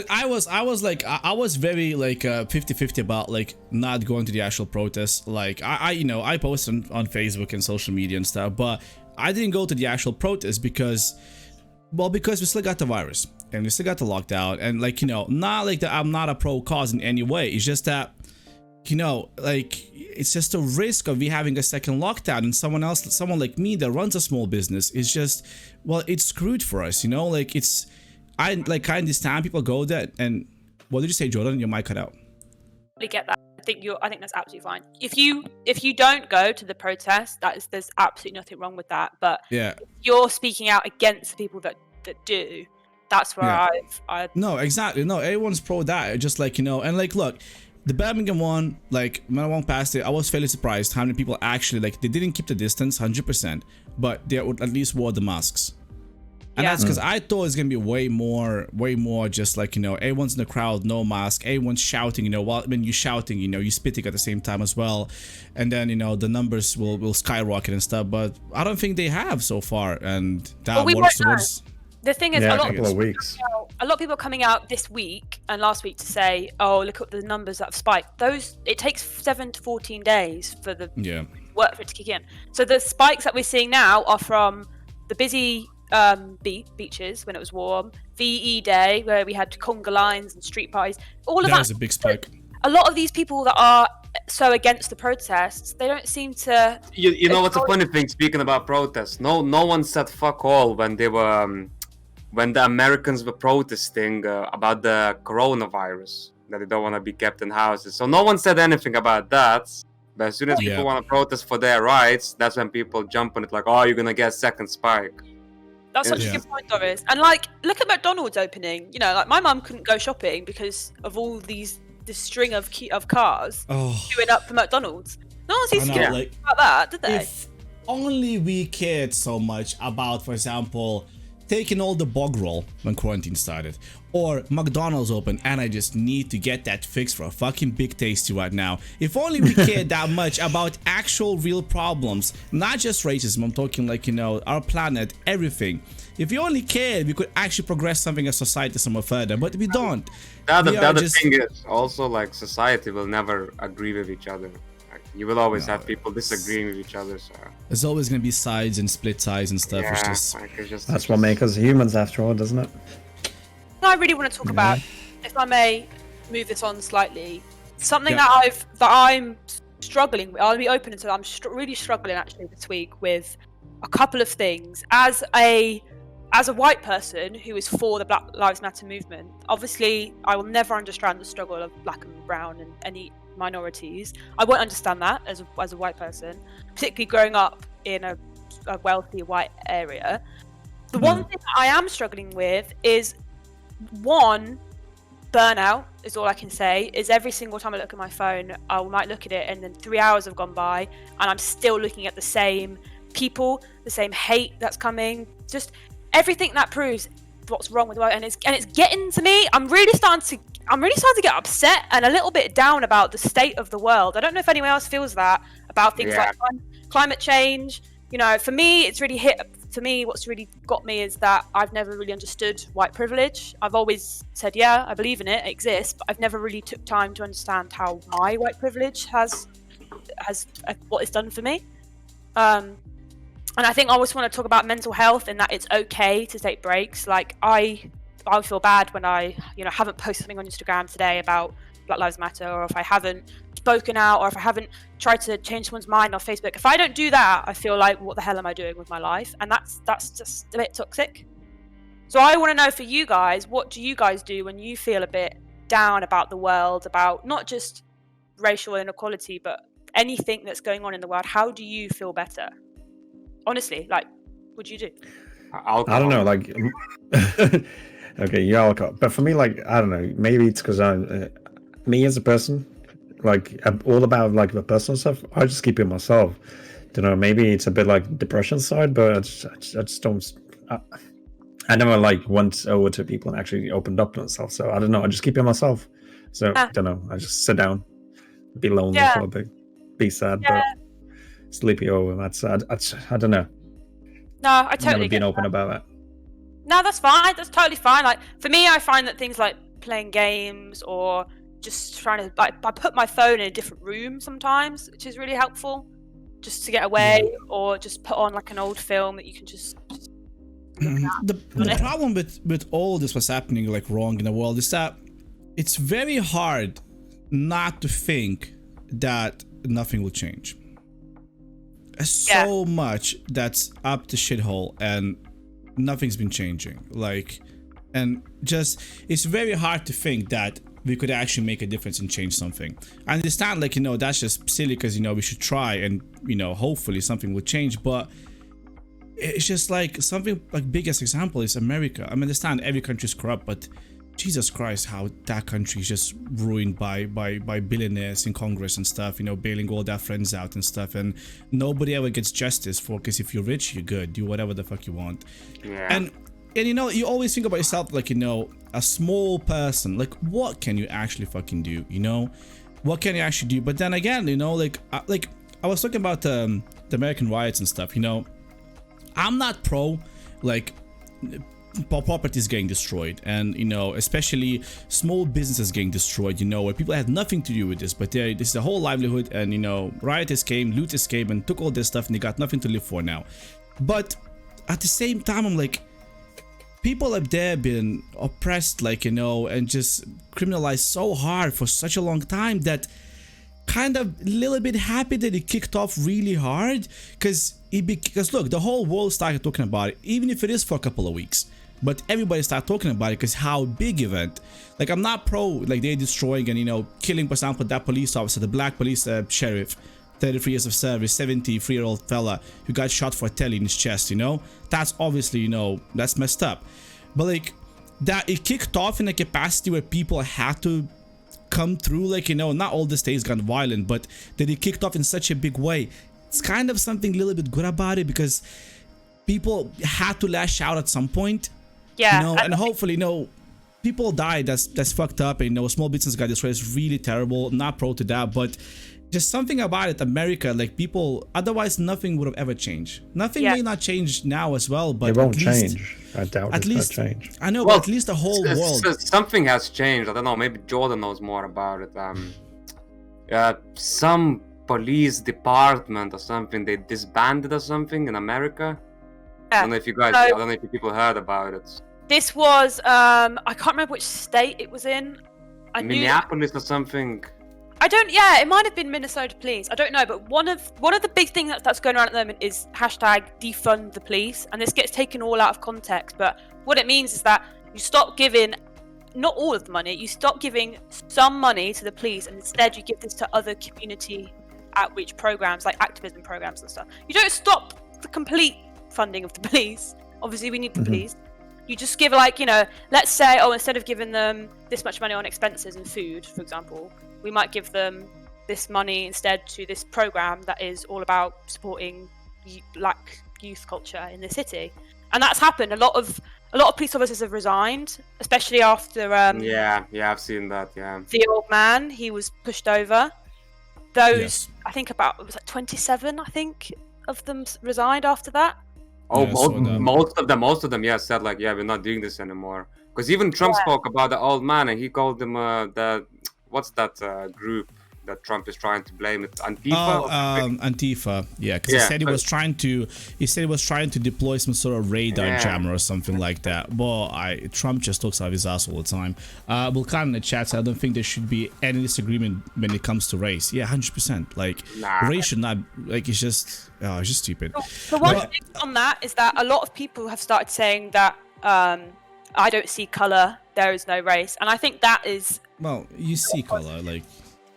like I was very like 50-50 about like not going to the actual protests. Like I posted on Facebook and social media and stuff, but I didn't go to the actual protest because we still got the virus and we still got the lockdown, and like not like that I'm not a pro cause in any way. It's just that like it's just a risk of we having a second lockdown, and someone like me that runs a small business is just, well, it's screwed for us. Like it's. I understand people go there, and what did you say, Jordan? Your mic cut out. I get that. I think that's absolutely fine. If you don't go to the protest, there's absolutely nothing wrong with that. But Yeah. if you're speaking out against the people that do, that's where I No, exactly. No, everyone's pro that. Just like and like look, the Birmingham one, like when I walked past it, I was fairly surprised how many people actually like they didn't keep the distance 100%, but they would at least wore the masks. And that's because I thought it's gonna be way more just like everyone's in the crowd, no mask, everyone's shouting, while when you're shouting, you're spitting at the same time as well, and then the numbers will skyrocket and stuff. But I don't think they have so far, and that works towards. The thing is, Yeah, a a lot couple of weeks. a lot of people are coming out this week and last week to say, "Oh, look at the numbers that have spiked." It takes 7 to 14 days for the work for it to kick in. So the spikes that we're seeing now are from the busy beaches when it was warm, VE Day where we had conga lines and street parties. All of that was a big spike. A lot of these people that are so against the protests, they don't seem to. You know what's a funny thing? Speaking about protests, no one said fuck all when they were when the Americans were protesting about the coronavirus, that they don't want to be kept in houses. So no one said anything about that. But as soon as people want to protest for their rights, that's when people jump on it like, oh, you're gonna get a second spike. That's such a good point, Doris. And like, look at McDonald's opening. Like my mum couldn't go shopping because of all this string of cars queuing up for McDonald's. No one seems to care about that, did they? If only we cared so much about, for example, taking all the bog roll when quarantine started, or McDonald's open and I just need to get that fixed for a fucking Big Tasty right now. If only we cared that much about actual real problems, not just racism. I'm talking like our planet, everything. If we only cared, we could actually progress something as society somewhere further, but we don't. The other thing is also like society will never agree with each other. You will always have people disagreeing with each other. So there's always gonna be sides and split sides and stuff. Yeah, that's what makes us humans, after all, doesn't it? I really want to talk about, if I may move this on slightly, something that I'm struggling with. I'll be open to. I'm really struggling actually this week with a couple of things. As a white person who is for the Black Lives Matter movement, obviously I will never understand the struggle of black and brown and any minorities. I won't understand that as a white person, particularly growing up in a wealthy white area. The one thing that I am struggling with is burnout is all I can say. Is every single time I look at my phone, I might look at it and then 3 hours have gone by and I'm still looking at the same people, the same hate that's coming, just everything that proves what's wrong with the world, and it's getting to me. I'm really starting to get upset and a little bit down about the state of the world. I don't know if anyone else feels that about things like climate change. For me, it's really hit for me, what's really got me is that I've never really understood white privilege. I've always said, yeah, I believe in it, it exists, but I've never really took time to understand how my white privilege has what it's done for me. And I think I always want to talk about mental health and that it's okay to take breaks. Like I feel bad when I, haven't posted something on Instagram today about Black Lives Matter, or if I haven't spoken out, or if I haven't tried to change someone's mind on Facebook. If I don't do that, I feel like, what the hell am I doing with my life? And that's just a bit toxic. So I want to know for you guys, what do you guys do when you feel a bit down about the world, about not just racial inequality, but anything that's going on in the world? How do you feel better? Honestly, like, what do you do? I don't know, like, okay, yeah, alcohol. But for me, like, I don't know, maybe it's because me as a person, like, I'm all about like the personal stuff. I just keep it myself. Don't know, maybe it's a bit like depression side, but I just don't. I never like went over to people and actually opened up to myself. So I don't know. I just keep it myself. So I don't know. I just sit down, be lonely for a bit, be sad, but sleepy over. That's I don't know. No, I totally never been open about it. No, that's fine. That's totally fine. Like for me, I find that things like playing games or just trying to I put my phone in a different room sometimes, which is really helpful, just to get away, or just put on like an old film that you can just the problem with all this what's happening like wrong in the world is that it's very hard not to think that nothing will change. So much that's up to shithole and nothing's been changing. Like, and just it's very hard to think that we could actually make a difference and change something. I understand, like, that's just silly because we should try and hopefully something will change, but it's just like something like biggest example is America. I understand every country is corrupt, but Jesus Christ, how that country is just ruined by billionaires in Congress and stuff, bailing all their friends out and stuff, and nobody ever gets justice for, because if you're rich, you're good, do whatever the fuck you want. And you always think about yourself like, a small person, like what can you actually fucking do, what can you actually do? But then again, like I was talking about the American riots and stuff, I'm not pro like properties getting destroyed, and especially small businesses getting destroyed, where people had nothing to do with this, but this is a whole livelihood, and rioters came, looters came and took all this stuff, and they got nothing to live for now. But at the same time, I'm like, people up there been oppressed, like, and just criminalized so hard for such a long time that kind of a little bit happy that it kicked off really hard, because look, the whole world started talking about it, even if it is for a couple of weeks, but everybody started talking about it because how big event. Like, I'm not pro like they're destroying and killing, for example, that police officer, the black police sheriff, 33 years of service, 73-year-old fella who got shot for a telly in his chest. That's obviously that's messed up, but like that it kicked off in a capacity where people had to come through, like, not all the states got violent, but that it kicked off in such a big way. It's kind of something a little bit good about it, because people had to lash out at some point. And hopefully, people died. That's fucked up, and small business got destroyed. It's really terrible. I'm not pro to that, but just something about it, America, like people, otherwise nothing would have ever changed. Nothing may not change now as well, but it won't change. I doubt it's going to change. I know, but at least the whole world. Something has changed. I don't know. Maybe Jordan knows more about it. Some police department or something, they disbanded or something in America. I don't know if you guys, I don't know if you people heard about it. This was, I can't remember which state it was in. Minneapolis or something. It might have been Minnesota Police. I don't know, but one of the big things that's going around at the moment is hashtag defund the police, and this gets taken all out of context. But what it means is that you stop giving, not all of the money, you stop giving some money to the police, and instead you give this to other community outreach programs, like activism programs and stuff. You don't stop the complete funding of the police. Obviously, we need the police. You just give, like, let's say, instead of giving them this much money on expenses and food, for example, we might give them this money instead to this program that is all about supporting black youth culture in the city. And that's happened. A lot of police officers have resigned, especially after I've seen that. The old man, he was pushed over. Those I think about, it was like 27, I think, of them resigned after that. Oh, Yeah, I saw that. most of them, yeah, said like, yeah, we're not doing this anymore. Because even Trump Yeah. spoke about the old man, and he called them the what's that group that Trump is trying to blame it, Antifa Oh, or something? Antifa. Yeah, because Yeah, he said he was trying to. He said he was trying to deploy some sort of radar Yeah. jammer or something like that. Well, Trump just talks out of his ass all the time. Vulcan in the chat said, I don't think there should be any disagreement when it comes to race. Yeah, 100%. Like Nah. race should not. Like it's just stupid. The one Well- thing on that is that a lot of people have started saying that I don't see color, there is no race, and I think that is Well, you see color, like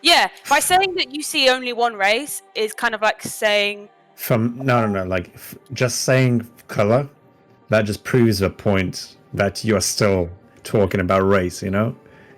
yeah. By saying that you see only one race is kind of like saying No, like just saying color, that just proves a point that you are still talking about race. You know.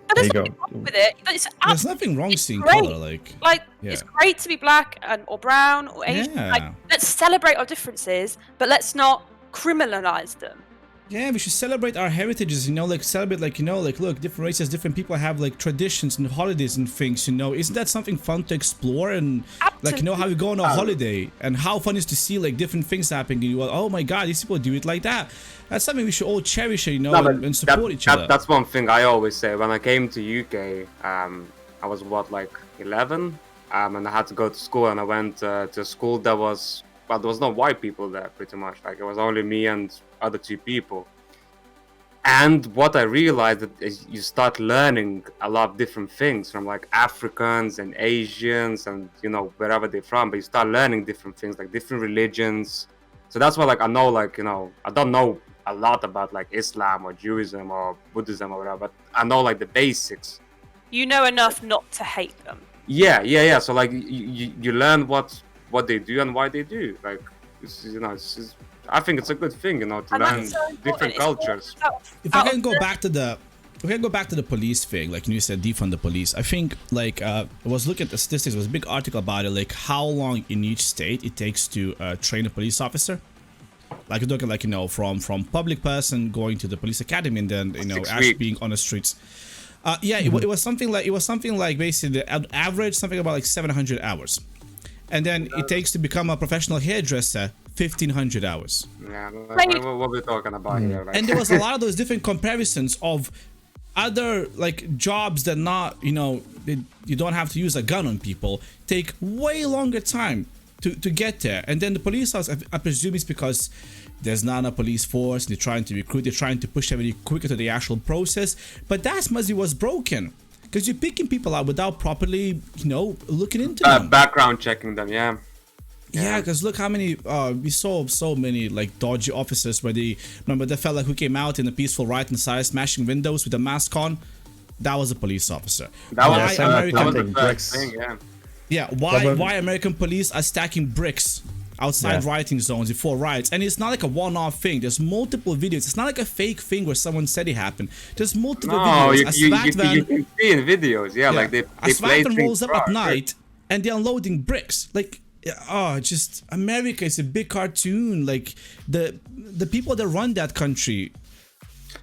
but There there's you nothing go. wrong with it. It's there's nothing wrong seeing great. color, like yeah. it's great to be black or brown or Asian. Yeah. Like, let's celebrate our differences, but let's not criminalize them. Yeah, we should celebrate our heritages, you know, like celebrate, like, you know, like, look, different races, different people have like traditions and holidays and things, you know. Isn't that something fun to explore? And like, you know, how you go on a holiday and how fun is to see like different things happening and you go, oh my god, these people do it like that. That's something we should all cherish, you know, No, but and support each other. That's one thing I always say. When I came to UK, I was what, like 11, and I had to go to school, and I went to a school that was, well, there was no white people there, pretty much. Like, it was only me and other two people. And what I realized is you start learning a lot of different things from like Africans and Asians and, you know, wherever they're from, but you start learning different things, like different religions. So that's why, like, I know, like, you know, I don't know a lot about like Islam or Judaism or Buddhism or whatever, but I know like the basics. You know enough not to hate them. Yeah. So like you learn what they do and why they do. Like, you know, I think it's a good thing, you know, to And learn that's so important. different It's all cultures. If I can go back to the police thing, like you said, defund the police. I think like I was looking at the statistics. There was a big article about it, like how long in each state it takes to train a police officer. Like you're talking, like, you know, from public person going to the police academy and then, you know, 6 actually weeks. being on the streets. Yeah, it was something like basically the average something about like 700 hours, and then it takes to become a professional hairdresser 1,500 hours. Yeah, Right. what we're talking about here, right? And there was a lot of those different comparisons of other like jobs that not, you know, you don't have to use a gun on people, take way longer time to get there. And then the police house, I presume it's because there's not a police force, they're trying to recruit, they're trying to push everything quicker to the actual process. But that must be what's broken, because you're picking people out without properly, you know, looking into them. Background checking them, yeah. Yeah, because look how many we saw so many like dodgy officers where they remember the fella who came out in a peaceful riot inside smashing windows with a mask on. That was a police officer. That Yeah, was, same like that was the planting first bricks. thing, yeah. Yeah, Problem- why American police are stacking bricks outside Yeah. rioting zones before riots? And it's not like a one-off thing. There's multiple videos. It's not like a fake thing where someone said it happened. There's multiple No, videos. you A SWAT van, can see in videos, yeah, like they a SWAT play van things rolls up at raw, night and they're unloading bricks. Like, just America is a big cartoon. Like the people that run that country.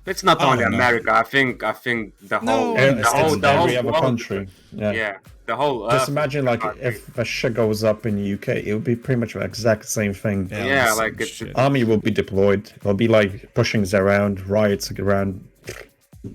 It's not I only don't know. America. I think the whole, No, It's every other world- country. Yeah. Yeah, the whole. Just Earth imagine, is like, country. if the shit goes up in the UK, it would be pretty much the exact same thing. Yeah, same like, it's- shit. Army will be deployed. They'll be like pushings around, riots around.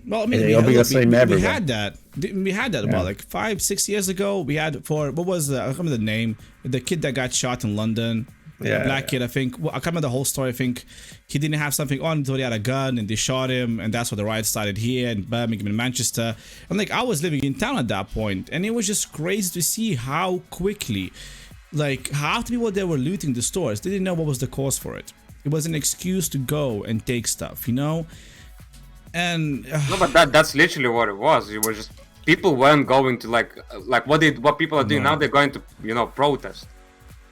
Well, I mean, It'll be the same we everywhere. had that. We had that about like 5-6 years ago. We had for what was I can't remember the name. The kid that got shot in London. Yeah, Black yeah. kid. I think. Well, I can't remember the whole story. I think he didn't have something on until he had a gun and they shot him, and that's where the riots started here in Birmingham and Manchester. And like I was living in town at that point, and it was just crazy to see how quickly, like half the people that were looting the stores, they didn't know what was the cause for it. It was an excuse to go and take stuff, you know. And No, but that's literally what it was. It was just people weren't going to like what people are doing No. now. They're going to, you know, protest.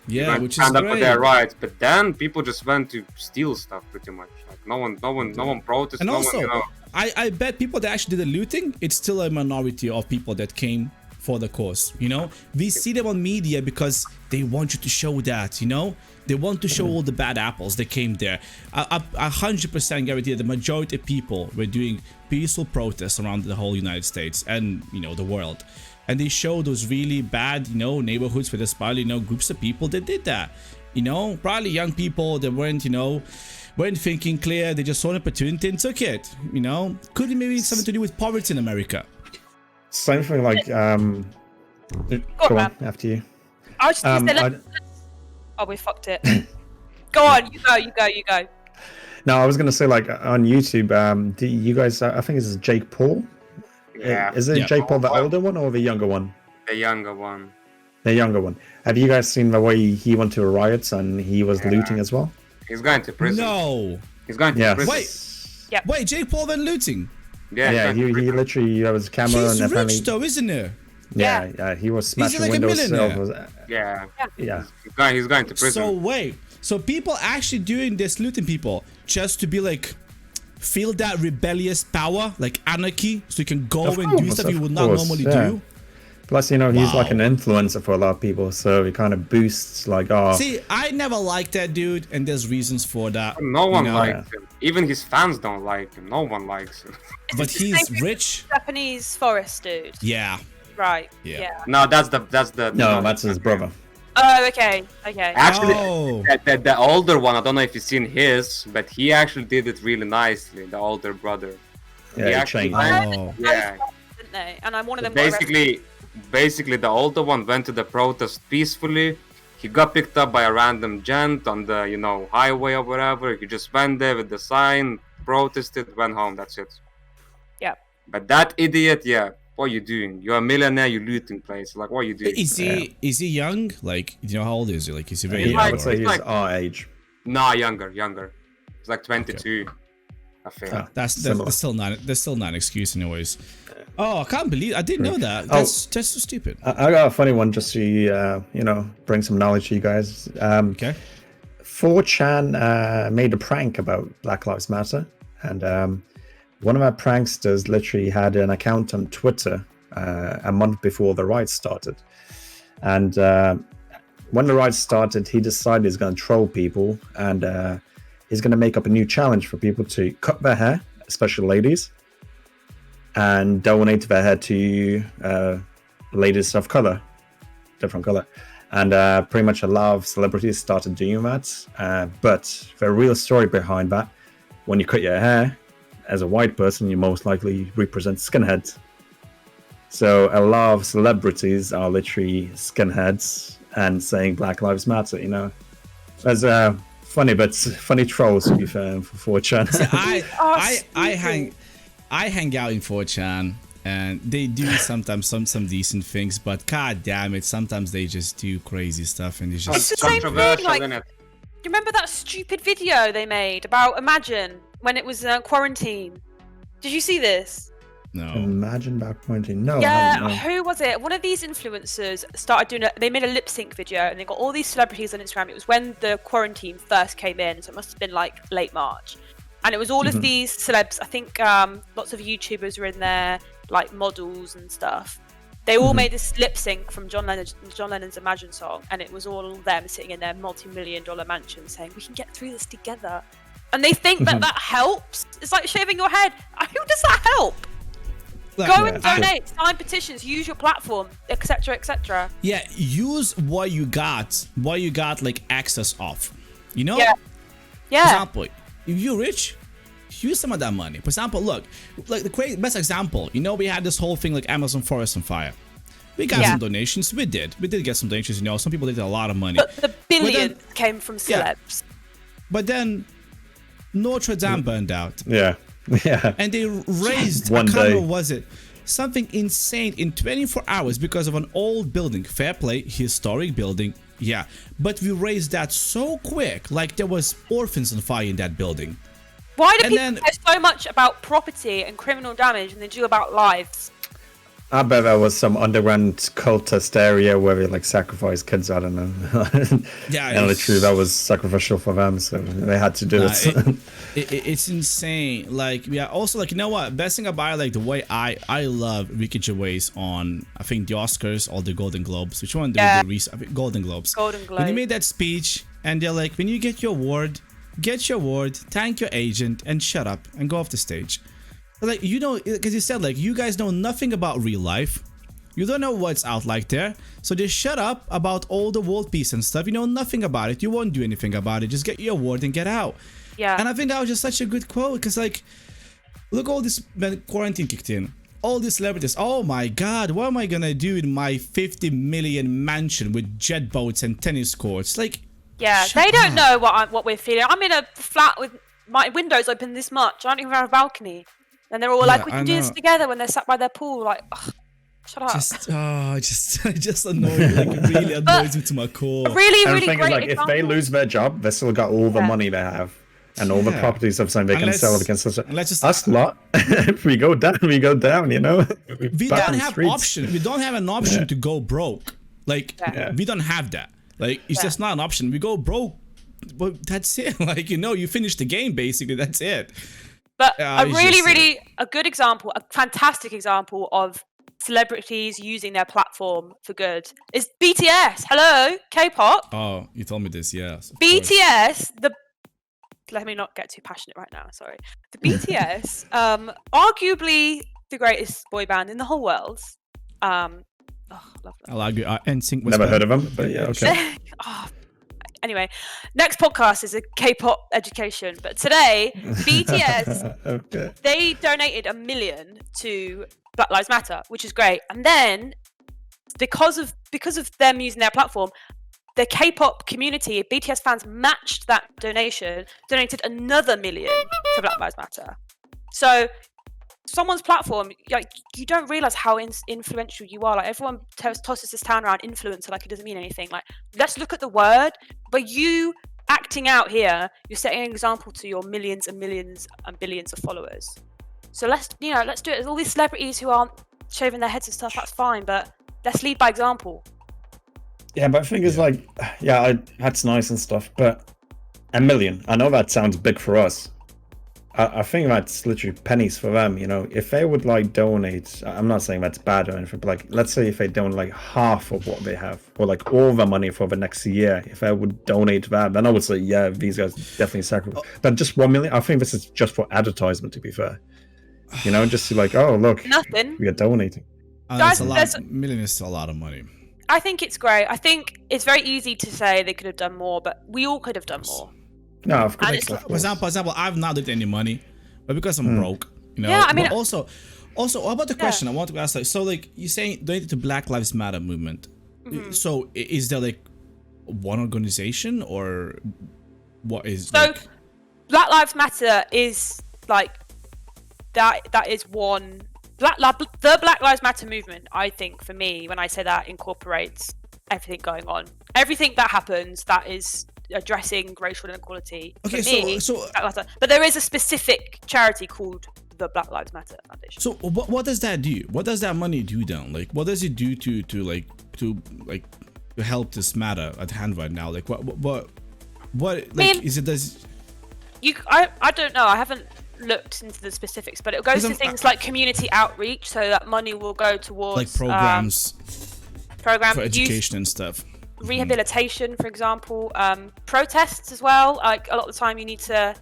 yeah, Like, which is stand up for great. their rights. But then people just went to steal stuff pretty much. Like no one protested. And no also, one, you know. I bet people that actually did the looting, it's still a minority of people that came for the cause, you know? We see them on media because they want you to show that, you know? They want to show all the bad apples that came there. I 100% guarantee that the majority of people were doing peaceful protests around the whole United States and, you know, the world. And they show those really bad, you know, neighborhoods with especially, you know, groups of people that did that. You know, probably young people that weren't thinking clear. They just saw an opportunity and took it. You know, could it maybe something to do with poverty in America? Same thing like go on after you. I was just gonna say, oh, we fucked it. Go on, you go. No, I was gonna say like on YouTube, do you guys? I think this is Jake Paul. Yeah. Is it Jake Paul the older one or the younger one? The younger one. The younger one. Have you guys seen the way he went to riots and he was looting as well? He's going to prison. No. He's going to prison. Wait, Jake Paul then looting? Yeah, he literally there was a camera He's and rich though, isn't he? Yeah, he was smashing like windows. Yeah. He's going to prison. So wait, so people actually doing this looting people just to be like feel that rebellious power, like anarchy, so you can go and do stuff you would not normally do. Plus, he's like an influencer for a lot of people, so he kind of boosts like, See, I never liked that dude, and there's reasons for that. No one likes him. Even his fans don't like him. No one likes him. But he's rich. Japanese forest dude. Yeah. Right. Yeah. No, that's his brother. Oh, okay. Actually, the older one, I don't know if you've seen his, but he actually did it really nicely. The older brother. Yeah, he changed. Yeah. Didn't they? And I'm one of them. Basically, the older one went to the protest peacefully. He got picked up by a random gent on the highway or whatever. He just went there with the sign, protested, went home. That's it. Yeah. But that idiot, what are you doing? You're a millionaire. You're looting places. Like, what are you doing? Is he young? Like, how old is he? Like, is he very young? I would say he's our age. Nah, younger. He's like 22. Okay. I think. That's still not an excuse, anyways. Oh, I can't believe I didn't know that. That's so stupid. I got a funny one just to bring some knowledge to you guys. Okay. 4chan made a prank about Black Lives Matter, and one of our pranksters literally had an account on Twitter a month before the riots started, and when the riots started, he decided he's going to troll people, and he's going to make up a new challenge for people to cut their hair, especially ladies, and donate their hair to ladies of color, different color. And pretty much a lot of celebrities started doing that. But the real story behind that, when you cut your hair, as a white person, you most likely represent skinheads. So a lot of celebrities are literally skinheads and saying Black Lives Matter, That's funny trolls, to be fair, for 4chan. See, I hang out in 4chan, and they do sometimes some decent things, but god damn it, sometimes they just do crazy stuff, and it's the same thing. Like, do you remember that stupid video they made about Imagine when it was quarantine? Did you see this? No. Imagine about quarantine. No. Yeah, who was it? One of these influencers started doing they made a lip sync video, and they got all these celebrities on Instagram. It was when the quarantine first came in, so it must have been like late March. And it was all of these celebs. I think lots of YouTubers were in there, like models and stuff. They all made this lip sync from John Lennon's Imagine song, and it was all them sitting in their multi-million-dollar mansion saying, "We can get through this together." And they think that helps. It's like shaving your head. Who does that help? Go and donate, sign petitions, use your platform, etc., etc. Yeah, use what you got like access of. Yeah. For example, if you're rich, use some of that money. For example, look, like the best example, we had this whole thing like Amazon Forest on Fire. We got some donations. We did get some donations. Some people did a lot of money. But the billions came from celebs. But then Notre Dame burned out. Yeah. And they raised one day. Was it something insane in 24 hours because of an old building? Fair play, historic building. Yeah, but we raised that so quick, like there was orphans on fire in that building. Why do people care so much about property and criminal damage than they do about lives? I bet there was some underground cultist area where they like sacrifice kids. I don't know. Yeah, and literally that was sacrificial for them, so they had to do it. It's insane. Like, yeah. Also, like, you know what? Best thing about like the way I love Ricky Gervais on, I think, the Oscars or the Golden Globes. Which one? The Golden Globes. Golden Globes. When he made that speech, and they're like, when you get your award, thank your agent, and shut up and go off the stage. Like, because he said, like, you guys know nothing about real life. You don't know what's out like there. So just shut up about all the world peace and stuff. You know nothing about it. You won't do anything about it. Just get your award and get out. Yeah. And I think that was just such a good quote because, like, look, all this when quarantine kicked in. All these celebrities. Oh my God, what am I gonna do in my 50 million mansion with jet boats and tennis courts? Like, yeah, they don't know what we're feeling. I'm in a flat with my windows open this much. I don't even have a balcony. And they're all like, we can do this together when they're sat by their pool. Like, ugh, shut up. Just annoys me. Like, it really annoys me to my core. Really, And really the thing great is, like, example. if they lose their job, they still got all the money they have. And all the properties of something they can sell against us. Us lot, if we go down, we go down, you know? We don't have option. We don't have an option to go broke. Like, we don't have that. Like, it's just not an option. We go broke, but that's it. Like, you know, you finish the game, basically. That's it. But a really good example, a fantastic example of celebrities using their platform for good is BTS. Hello, K-pop. Oh, you told me this, yes. BTS, let me not get too passionate right now, sorry. The BTS, arguably the greatest boy band in the whole world. Love them. I'll argue. NSYNC was Never heard of them, but yeah, okay. Anyway, next podcast is a K-pop education. But today, BTS, they donated $1 million to Black Lives Matter, which is great. And then, because of them using their platform, the K-pop community, BTS fans matched that donation, donated another $1 million to Black Lives Matter. So someone's platform, like, you don't realize how influential you are. Like, everyone tosses this town around influencer like it doesn't mean anything. Like, let's look at the word. But you acting out here, you're setting an example to your millions and millions and billions of followers. So let's do it. There's all these celebrities who aren't shaving their heads and stuff. That's fine, but let's lead by example. Yeah, but the thing is, like, that's nice and stuff, but $1 million, I know that sounds big for us. I think that's literally pennies for them, you know. If they would, like, donate, I'm not saying that's bad or anything, but, like, let's say if they donate, like, half of what they have, or, like, all the money for the next year, if I would donate that, then I would say, yeah, these guys definitely sacrifice. But just $1 million, I think this is just for advertisement, to be fair. You know, just to, like, oh, look, nothing. We are donating. Guys, $1 million is still a lot of money. I think it's great. I think it's very easy to say they could have done more, but we all could have done more. No, of course. For example, I've not done any money, but because I'm broke, you know. Yeah, I mean, but also, what about the question I want to ask? Like, so, like, you're saying donated to Black Lives Matter movement. So, is there, like, one organization, or what is? So, like, Black Lives Matter is like that. That is one. The Black Lives Matter movement, I think, for me, when I say that, incorporates everything going on. Everything that happens that is addressing racial inequality. Okay, for me, so but there is a specific charity called the Black Lives Matter Foundation. So what does that do? What does that money do then? Like, what does it do to help this matter at hand right now? Like, what like, I mean, is it does? I don't know. I haven't looked into the specifics, but it goes to things like community outreach, so that money will go towards like programs for education and stuff, rehabilitation, for example, protests as well. Like, a lot of the time you need a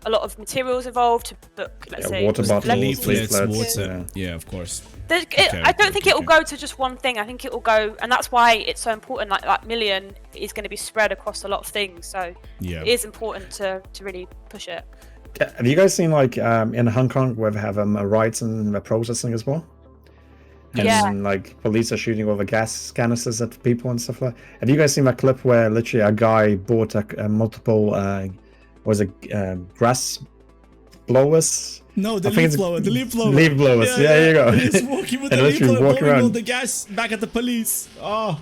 lot of materials involved to book, let's say, water bottles, leaflets, water. Yeah, of course. I don't think it will go to just one thing. I think it will go, and that's why it's so important. Like, that $1 million is going to be spread across a lot of things, so it is important to really push it. Have you guys seen, like, in Hong Kong where they have riots and protesting as well? And like, police are shooting over gas canisters at people and stuff like that. Have you guys seen that clip where literally a guy bought multiple grass blowers? No, the leaf blower. The leaf blower. Leaf blowers. Yeah, there you go. He's walking with the leaf blower, blowing all the gas back at the police. I've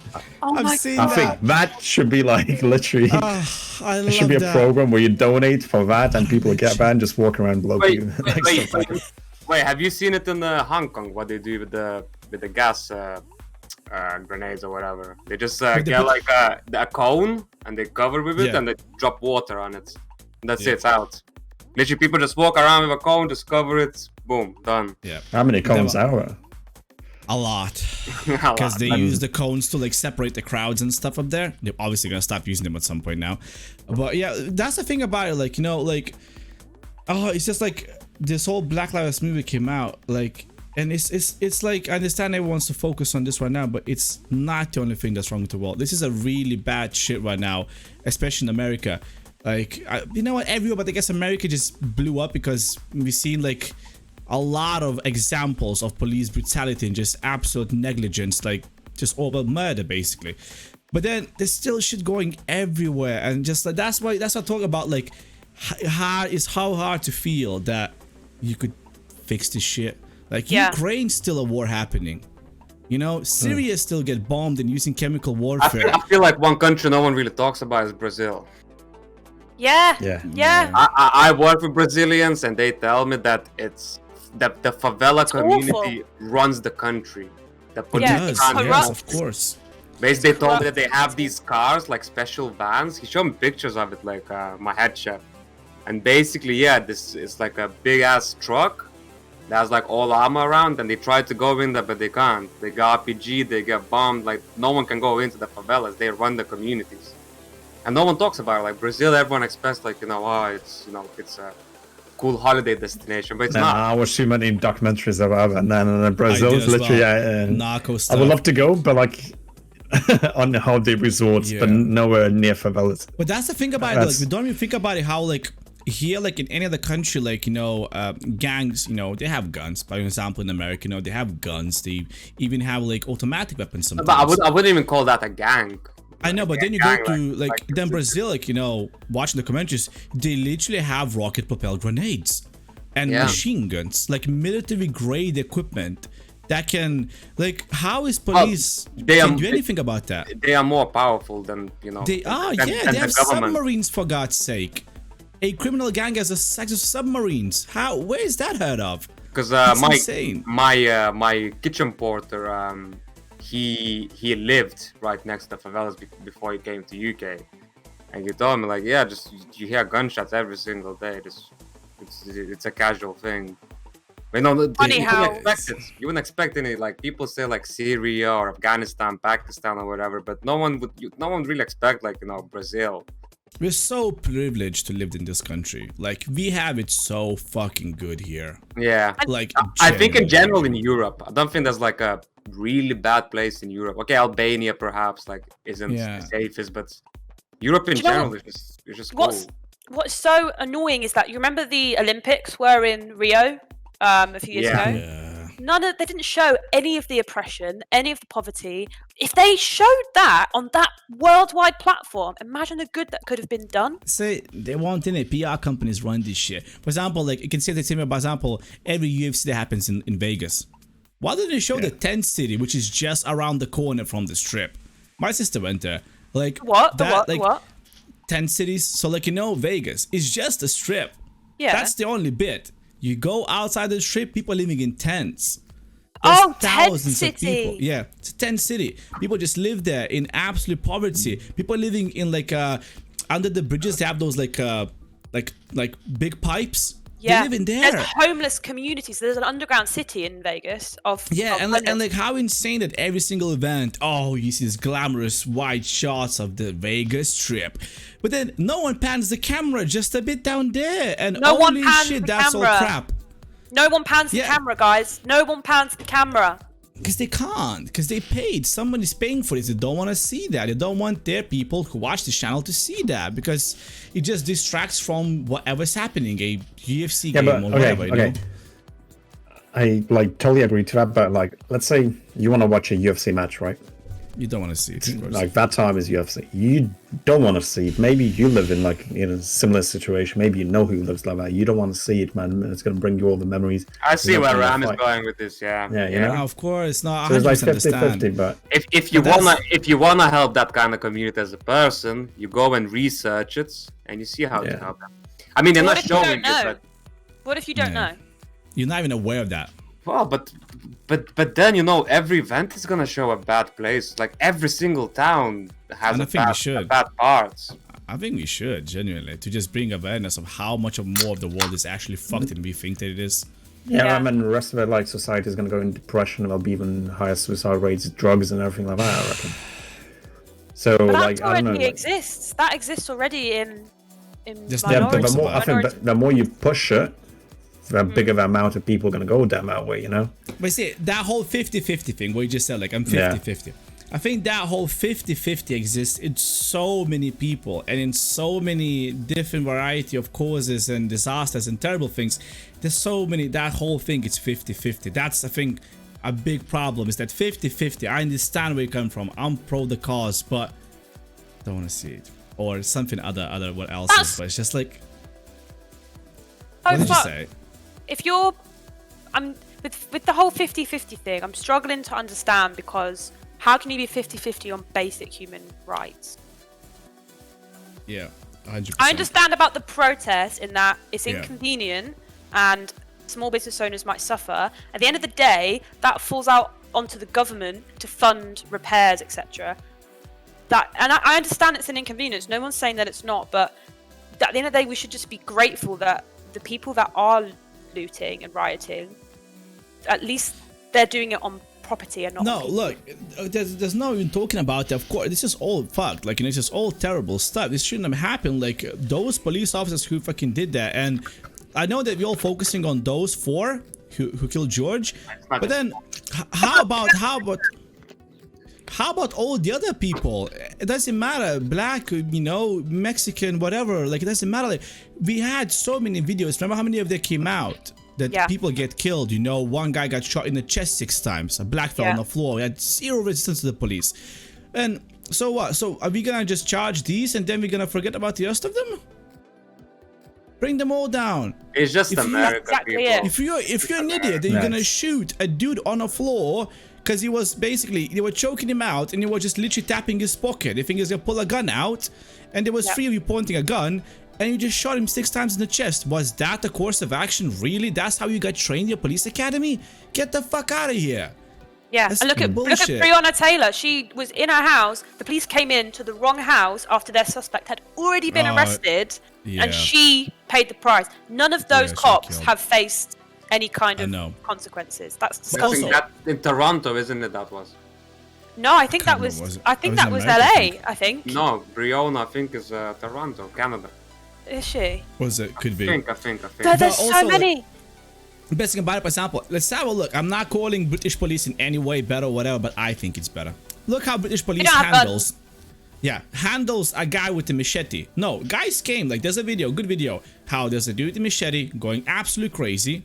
seen that. I think that should be, like, literally. There should be a program where you donate for that, and people get that and just walk around and blow people. Wait, have you seen it in Hong Kong? What they do with the gas grenades or whatever? They just get like a cone and they cover with it and they drop water on it. And that's it, it's out. Literally, people just walk around with a cone, just cover it, boom, done. Yeah. How many cones are? A lot. Because they use the cones to, like, separate the crowds and stuff up there. They're obviously gonna stop using them at some point now. But yeah, that's the thing about it. Like, you know, like, it's just like this whole Black Lives movie came out. Like, And it's like, I understand everyone wants to focus on this right now, but it's not the only thing that's wrong with the world. This is a really bad shit right now, especially in America. Like, you know what, everywhere, but I guess America just blew up because we've seen like a lot of examples of police brutality and just absolute negligence, like just over murder basically. But then there's still shit going everywhere, and just like that's why I talk about like how hard to feel that you could fix this shit. Like Ukraine's still a war happening. You know, Syria still get bombed and using chemical warfare. I feel like one country no one really talks about is Brazil. Yeah. I work with Brazilians and they tell me that it's that the favela community runs the country. The police yes, of course. Basically, they told me that they have these cars, like special vans. He showed me pictures of it, like my head chef. And basically, this is like a big ass truck. There's like all armor around, and they try to go in there, but they can't. They got RPG, they get bombed. Like no one can go into the favelas. They run the communities, and no one talks about it. Like Brazil, everyone expects like it's a cool holiday destination, but it's not. I watched too many documentaries about it, and then Brazil is literally narco stuff. I would love to go, but like on holiday resorts, but nowhere near favelas. But that's the thing about it. Like we don't even think about it. How like. Here, like in any other country, like gangs, they have guns. For example, in America, they have guns. They even have like automatic weapons sometimes. But I wouldn't even call that a gang. I know, but then you go to then Brazil, watching the documentaries, they literally have rocket-propelled grenades and machine guns, like military-grade equipment that can, like, how is police can do anything about that? They are more powerful than They are, they have submarines, for God's sake. A criminal gang has access to submarines. How? Where is that heard of? Because my kitchen porter, he lived right next to the favelas before he came to UK, and he told me like, just you hear gunshots every single day. It's a casual thing. But Funny how you wouldn't expect any, like people say like Syria or Afghanistan, Pakistan or whatever, but no one really expect like Brazil. We're so privileged to live in this country. Like, we have it so fucking good here. Yeah. Like, I think in general in Europe, I don't think there's like a really bad place in Europe. Okay, Albania perhaps like isn't the safest, but Europe in general is just cool. What's so annoying is that you remember the Olympics were in Rio a few years ago? Yeah. They didn't show any of the oppression, any of the poverty. If they showed that on that worldwide platform, imagine the good that could have been done. Say they want in it. PR companies run this shit. For example, like you can say the same. For example, every UFC that happens in Vegas. Why didn't they show the tent city, which is just around the corner from the strip? My sister went there. Like what? Tent cities. So like Vegas is just a strip. Yeah. That's the only bit. You go outside the strip, people are living in tents. Tent city. Of people. Yeah, it's a tent city. People just live there in absolute poverty. People living in like under the bridges. They have those like big pipes. Yeah, they live in there. There's homeless communities. There's an underground city in Vegas of and how insane that every single event. Oh, you see these glamorous white shots of the Vegas Strip, but then no one pans the camera just a bit down there, and no holy one pans shit, the that's camera. all crap. No one pans the camera, guys. No one pans the camera. Because they can't. Because they paid. Somebody's paying for this. They don't want to see that. They don't want their people who watch this channel to see that. Because it just distracts from whatever's happening. A UFC game or whatever, you know? I totally agree to that. But let's say you want to watch a UFC match, right? You don't want to see it, of course. Like that time is UFC. You don't want to see it. Maybe you live in a similar situation. Maybe you know who lives like that. You don't want to see it, man. It's going to bring you all the memories. I see where Ram is going with this. Yeah. Yeah. Of course. No, so it's like 50-50, but if you wanna help that kind of community as a person, you go and research it and you see how to help them. I mean, they're not showing it, but what if you don't know? You're not even aware of that. Well, but then every event is gonna show a bad place. Like every single town has bad parts. I think we should genuinely to just bring awareness of how much more of the world is actually fucked than we think that it is. Yeah, I mean, the rest of it, society is gonna go in depression. There'll be even higher suicide rates, drugs, and everything like that. I reckon. So, but I don't know. Exists. That exists already in Just but the more I think the more you push it, a big of an amount of people going to go down that way, you know? But see, that whole 50-50 thing where you just said, like, I'm 50-50. I think that whole 50-50 exists in so many people and in so many different variety of causes and disasters and terrible things. There's so many, that whole thing is 50-50. That's, I think, a big problem is that 50-50. I understand where you come from. I'm pro the cause, but don't want to see it. Or something other what else is, but it's just like, what did you say? If you're, with the whole 50-50 thing, I'm struggling to understand because how can you be 50-50 on basic human rights? Yeah, 100%. I understand about the protest in that it's inconvenient and small business owners might suffer. At the end of the day, that falls out onto the government to fund repairs, etc. And I understand it's an inconvenience. No one's saying that it's not, but at the end of the day, we should just be grateful that the people that are looting and rioting, at least they're doing it on property and not no on people. Look, there's no even talking about it. Of course, this is all fucked, like, you know, it's just all terrible stuff. This shouldn't have happened. Like, those police officers who fucking did that, and I know that we're all focusing on those four who killed George, but then how about all the other people? It doesn't matter, black, you know, Mexican, whatever, like, it doesn't matter. Like, we had so many videos. Remember how many of them came out that people get killed? You know, one guy got shot in the chest 6 times, a black fell on the floor, he had 0 resistance to the police. And so what? So are we gonna just charge these and then we're gonna forget about the rest of them? Bring them all down. It's just America, exactly people. If you're an idiot, then you're gonna shoot a dude on a floor because he was basically, they were choking him out and he was just literally tapping his pocket. They think he's gonna pull a gun out, and there was 3 of you pointing a gun, and you just shot him 6 times in the chest. Was that the course of action? Really? That's how you got trained in your police academy? Get the fuck out of here. Yeah, That's and look at Breonna Taylor. She was in her house. The police came in to the wrong house after their suspect had already been arrested, and she paid the price. None of those cops have faced any kind of consequences. That's disgusting. I think that in Toronto, isn't it? That was. No, I think that was. I think that was LA. I think. No, Breonna, I think, is Toronto, Canada. Is she? Was it? Could be. I think. There's so many. The best thing about it, for example, let's have a look. I'm not calling British police in any way better or whatever, but I think it's better. Look how British police handles. Yeah, handles a guy with a machete. No, guys came, like, there's a video, good video, how there's a dude with a machete going absolutely crazy,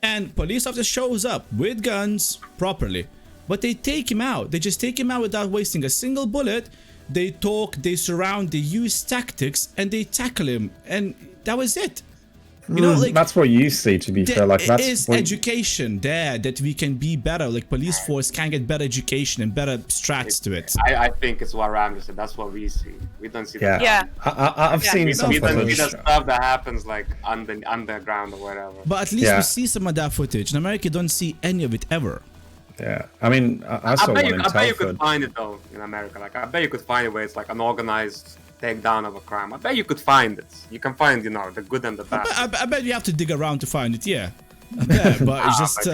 and police officer shows up with guns properly, but they take him out. They just take him out without wasting a single bullet. They talk, they surround, they use tactics, and they tackle him, and that was it. You know, like, that's what you see, to be fair. Like, there that's is education there that we can be better. Like, police force can get better education and better strats to it. I think it's what Ramsey said. That's what we see. We don't see that. Yeah. I've seen some footage. The stuff that happens like underground or whatever. But at least we see some of that footage. In America, you don't see any of it ever. Yeah, I mean, I saw one in Telford. I bet you could find it though in America. Like, I bet you could find it where it's like an organized takedown of a crime. I bet you could find it. You can find, you know, the good and the bad. I bet you have to dig around to find it. Yeah, but it's just.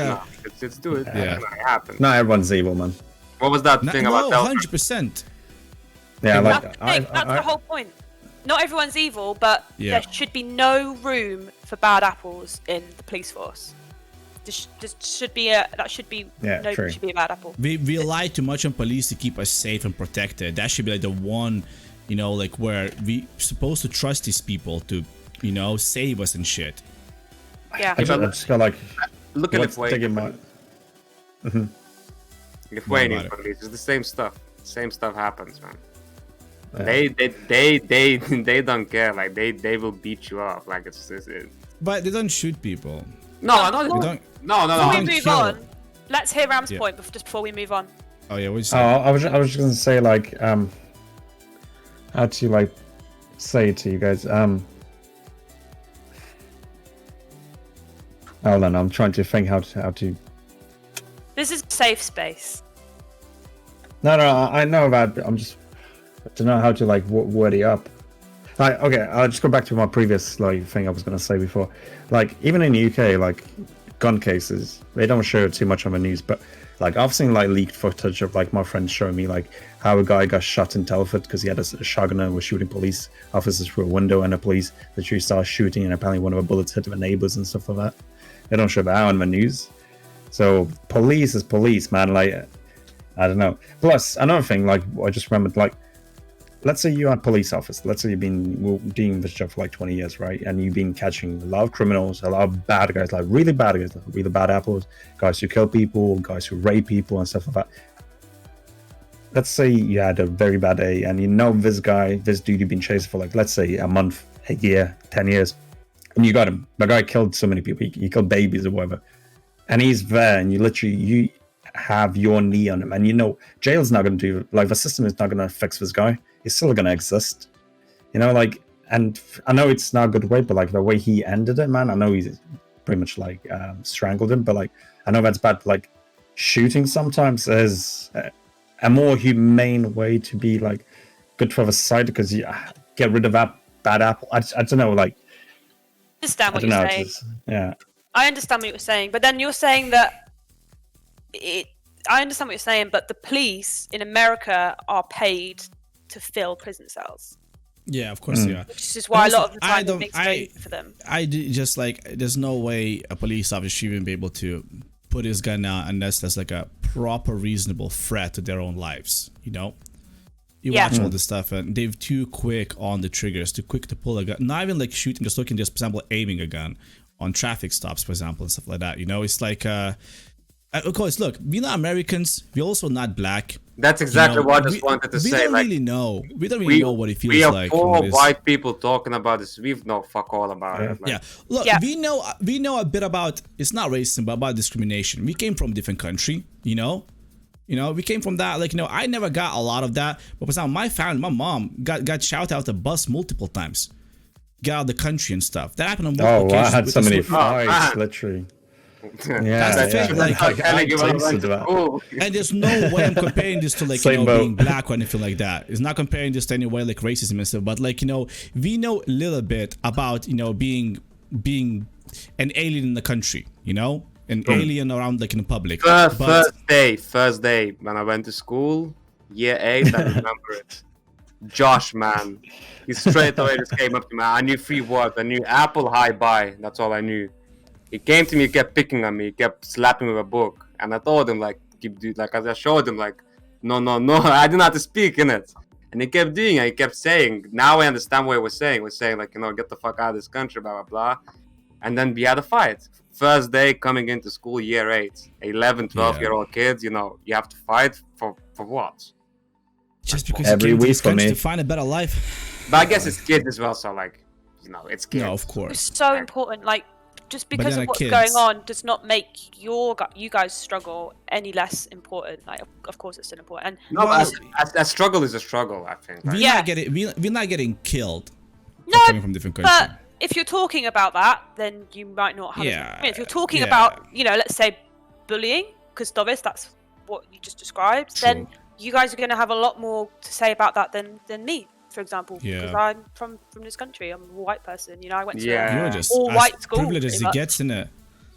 It's do it. Yeah, it happens. Not everyone's evil, man. What was that thing about Telford? 100%. Yeah, like that's the whole point. Not everyone's evil, but there should be no room for bad apples in the police force. There should be a should be a bad apple. We rely too much on police to keep us safe and protected. That should be like the one, you know, like where we supposed to trust these people to, you know, save us and shit. Yeah. I just got like, look at Lithuania. Lithuanian police, it's the same stuff. Same stuff happens, man. They don't care. Like, they will beat you up. Like, it's But they don't shoot people. No. Before we move on, let's hear Ram's point just before we move on. Oh yeah, what I was just gonna say, like, how to, like, say it to you guys. Hold on, I'm trying to think how to. This is a safe space. No, I know about. I don't know how to, like, word it up. Like, okay, I'll just go back to my previous, like, thing I was gonna say before. Like, even in the UK, like, gun cases. They don't show too much on the news, but like I've seen like leaked footage of like my friends showing me like how a guy got shot in Telford because he had a shotgun and was shooting police officers through a window, and the police literally started shooting, and apparently one of the bullets hit the neighbors and stuff like that. They don't show that on the news. So police is police, man. Like, I don't know. Plus, another thing, like I just remembered, like, let's say you're a police officer. Let's say you've been doing this job for like 20 years, right? And you've been catching a lot of criminals, a lot of bad guys, like really bad guys, like really bad apples, guys who kill people, guys who rape people and stuff like that. Let's say you had a very bad day and you know this guy, this dude you've been chasing for like, let's say a month, a year, 10 years, and you got him. The guy killed so many people. He killed babies or whatever. And he's there and you have your knee on him. And you know, jail's not going to do, like the system is not going to fix this guy. He's still going to exist. You know, like, and I know it's not a good way, but like the way he ended it, man, I know he's pretty much like strangled him, but like, I know that's bad. But, like, shooting sometimes is a more humane way to be like good for the society because you get rid of that bad apple. I don't know, like, I understand what you're saying. Yeah. I understand what you're saying, but then you're saying that I understand what you're saying, but the police in America are paid to fill prison cells. Yeah, of course, yeah. Which is why a lot of the time it makes sense for them. Just like, there's no way a police officer should even be able to put his gun out unless there's like a proper, reasonable threat to their own lives. You know, you watch all this stuff, and they're too quick on the triggers, too quick to pull a gun. Not even like shooting, just looking, just for example, aiming a gun on traffic stops, for example, and stuff like that. You know, it's like, of course, look, we're not Americans. We're also not black. That's exactly what I just wanted to say. We don't like, really know. We don't really know what it feels like. We are four white people talking about this. We've no fuck all about it. Like, Look, we know a bit about, it's not racism, but about discrimination. We came from a different country, you know? We came from that. Like, I never got a lot of that. But for example, my family, my mom got shouted out the bus multiple times. Get out of the country and stuff. That happened on multiple occasions. I had so many fights, literally. That's the thing, like, and there's no way I'm comparing this to like being black or anything like that. It's not comparing this to any way like racism and stuff, but like we know a little bit about being an alien in the country, an alien around like in the public. First day when I went to school, year 8, I remember it. Josh, man, he straight away just came up to me. I knew 3 words. I knew apple, hi, bye. That's all I knew. He came to me, he kept picking on me, he kept slapping me with a book. And I told him, like, as I showed him, like, no, I didn't have to speak in it. And he kept doing it, he kept saying, now I understand what he was saying. He was saying, like, get the fuck out of this country, blah, blah, blah. And then we had a fight. First day coming into school, year 8. 11, 12-year-old kids, you have to fight for what? Just because you came to this country to find a better life. But I guess it's kids as well, so, like, it's kids. No, of course. It's so important, like, just because of what's going on does not make you guys struggle any less important. Like, of course, it's still important. And a struggle is a struggle, I think. Right? We're not getting killed. No, coming from different countries. But if you're talking about that, then you might not have. If you're talking about, let's say bullying, because Dovis, that's what you just described. True. Then you guys are going to have a lot more to say about that than me. For example, because I'm from this country, I'm a white person. I went to all-white school. Privileged as it gets, isn't it?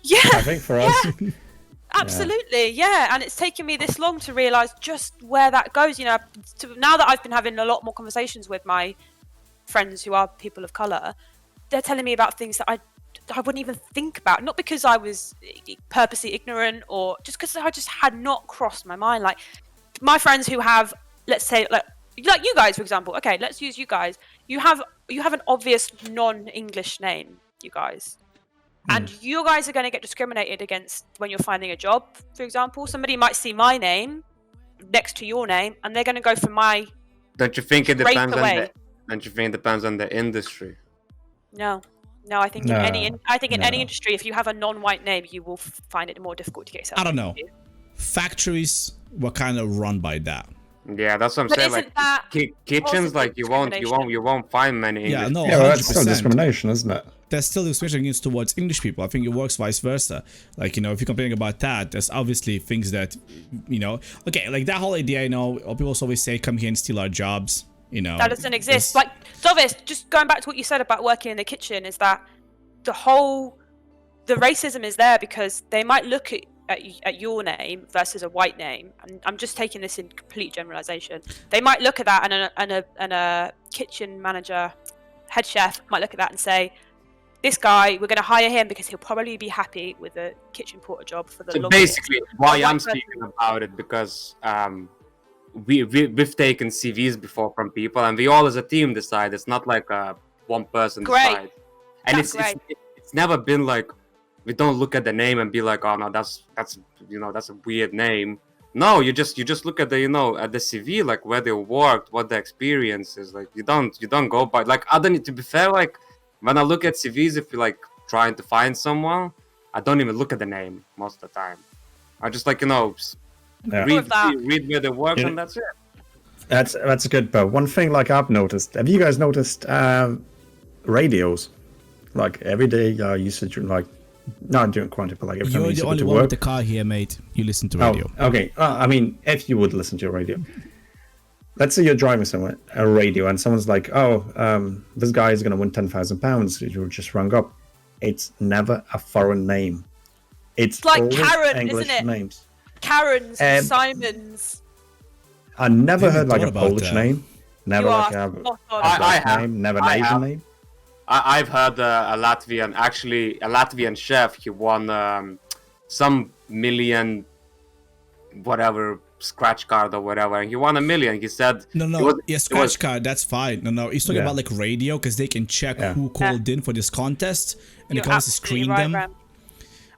Yeah, I think for us, absolutely, and it's taken me this long to realize just where that goes. Now that I've been having a lot more conversations with my friends who are people of color, they're telling me about things that I wouldn't even think about. Not because I was purposely ignorant, or just because I just had not crossed my mind. Like my friends who have, let's say, like you guys, for example. Okay, let's use you guys. You have an obvious non-English name, you guys, and you guys are going to get discriminated against when you're finding a job. For example, somebody might see my name next to your name, and they're going to go for my. Don't you think it depends on the industry? No, I think in any industry, if you have a non-white name, you will find it more difficult to get yourself. I don't know. Factories were kind of run by that. Yeah, that's what I'm saying. Like kitchens, like you won't find many. Yeah, no, that's still discrimination, isn't it? There's still discrimination against towards English people. I think it works vice versa. Like if you're complaining about that, there's obviously things that okay, like that whole idea. People always say, "Come here and steal our jobs." That doesn't exist. Like Dovis, just going back to what you said about working in the kitchen, is that the whole the racism is there because they might look at your name versus a white name, and I'm just taking this in complete generalization. They might look at that, and a kitchen manager, head chef might look at that and say, this guy, we're going to hire him because he'll probably be happy with a kitchen porter job for the So longest. basically, why I'm speaking about it, because we've taken CVs before from people, and we all as a team decide. It's not like one person decide. And it's never been like, we don't look at the name and be like, oh no, that's a weird name. No, you just look at the at the CV, like where they worked, what the experience is. Like you don't go by like other. To be fair, like when I look at CVs, if you're like trying to find someone, I don't even look at the name most of the time. I just like read where they work, and that's it. That's good. But one thing like I've noticed, have you guys noticed radios? Like every day, I used to like. Not doing quantity, but like every time you're the only one with the car here, mate. You listen to radio. Oh, okay. I mean, if you would listen to a radio, let's say you're driving somewhere, a radio, and someone's like, "Oh, this guy is gonna win £10,000." You just rung up. It's never a foreign name. It's like Karen, English isn't it? Names. Karen's, Simons. I never heard like a Polish name. Never You like are a spot on. Black name. Never an Asian name. I've heard a Latvian chef. He won some million, whatever, scratch card or whatever. And he won $1 million. He said, scratch card. That's fine. No, he's talking about like radio because they can check who called in for this contest, and they can also screen them. Ram.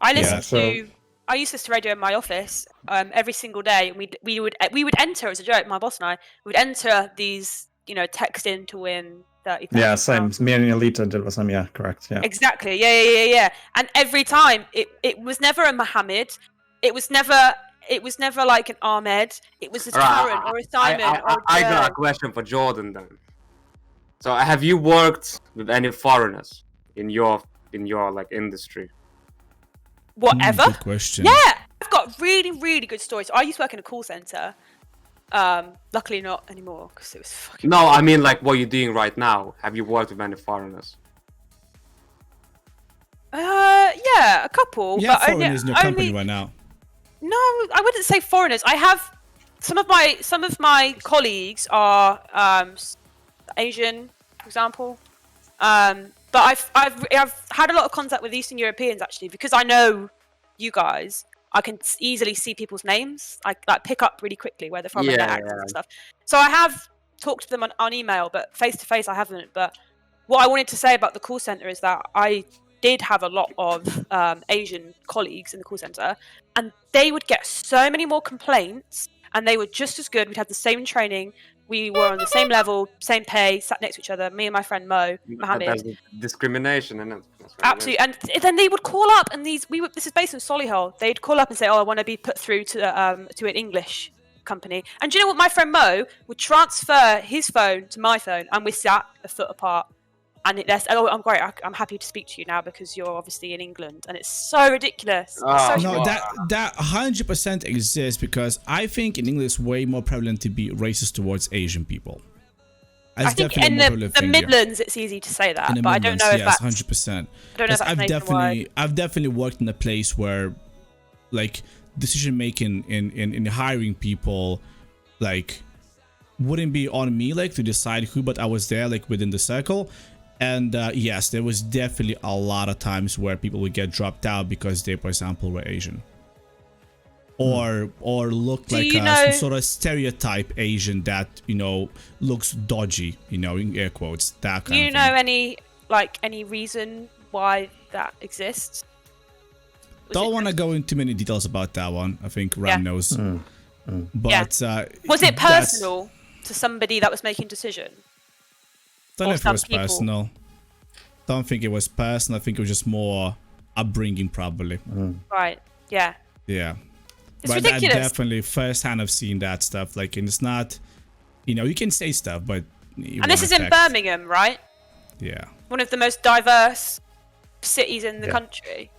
I used to listen to radio in my office every single day, and we would enter as a joke. My boss and I would enter these, text in to win. Yeah, same. Me and Alita did the same. Yeah, correct. Yeah, exactly. Yeah. And every time it was never a Mohammed. It was never like an Ahmed. It was a Karen or a Simon. I got a question for Jordan then. So, have you worked with any foreigners in your like industry? Whatever. Good question. Yeah, I've got really, really good stories. I used to work in a call center. Luckily not anymore because it was fucking. No, I mean like what you're doing right now. Have you worked with any foreigners? Yeah, a couple. Yeah, but foreigners in your company right now. No, I wouldn't say foreigners. I have some of my colleagues are Asian, for example. But I've had a lot of contact with Eastern Europeans actually because I know you guys. I can easily see people's names. I like pick up really quickly where they're from and their accents and stuff. So I have talked to them on email, but face to face I haven't. But what I wanted to say about the call center is that I did have a lot of Asian colleagues in the call center, and they would get so many more complaints, and they were just as good. We'd had the same training. We were on the same level, same pay, sat next to each other. Me and my friend Mohammed. That's discrimination, isn't it? Absolutely, and then they would call up, and this is based in Solihull. They'd call up and say, "Oh, I want to be put through to an English company." And do you know what? My friend Mo would transfer his phone to my phone, and we sat a foot apart. And I'm great. I'm happy to speak to you now because you're obviously in England, and it's so ridiculous. No, that 100% exists because I think in English it's way more prevalent to be racist towards Asian people. I think in the Midlands it's easy to say that, but I don't know if that's 100%. I don't know if that's nationwide. I've definitely worked in a place where, like, decision making in hiring people, like, wouldn't be on me, like, to decide who, but I was there, like, within the circle. And yes, there was definitely a lot of times where people would get dropped out because they, for example, were Asian. Or looked like some sort of stereotype Asian that, looks dodgy, in air quotes, that kind of thing. Do you know any reason why that exists? Don't want to go into many details about that one. I think Ram knows. But was it personal to somebody that was making decision? Don't know if it was personal. Don't think it was personal. I think it was just more upbringing, probably. Right. Yeah. Yeah. It's but ridiculous. I definitely firsthand I've seen that stuff. Like, and it's not, you can say stuff, but. And this is in Birmingham, right? Yeah. One of the most diverse cities in the country.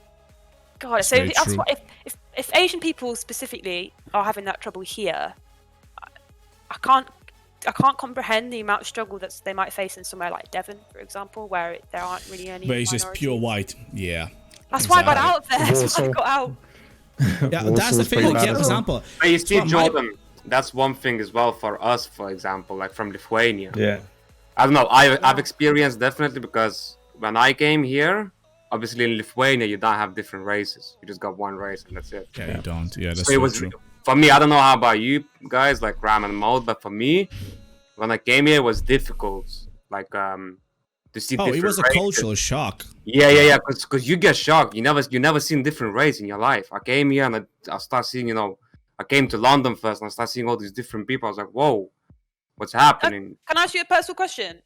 God, so that's what, if Asian people specifically are having that trouble here, I can't comprehend the amount of struggle that they might face in somewhere like Devon, for example, where there aren't really any. But it's just pure white, yeah. That's why I got Exactly. out of there. That's why I Warsaw. got out. Yeah, Warsaw that's the was thing. pretty Like, bad yeah, for as well. example, But you see, so my- Jordan, that's one thing as well for us, for example, like from Lithuania. Yeah. I don't know. I've experienced definitely because when I came here, obviously in Lithuania you don't have different races. You just got one race and that's it. yeah, you don't. Yeah, that's So it so was true. for me. I don't know how about you guys, like Ram and Mode, but for me, when I came here, it was difficult. Like to see. Oh, different it was a races. cultural shock. Yeah. Because you get shocked. You never seen different race in your life. I came here and I start seeing. I came to London first and I started seeing all these different people. I was like, whoa, what's happening? Can I ask you a personal question?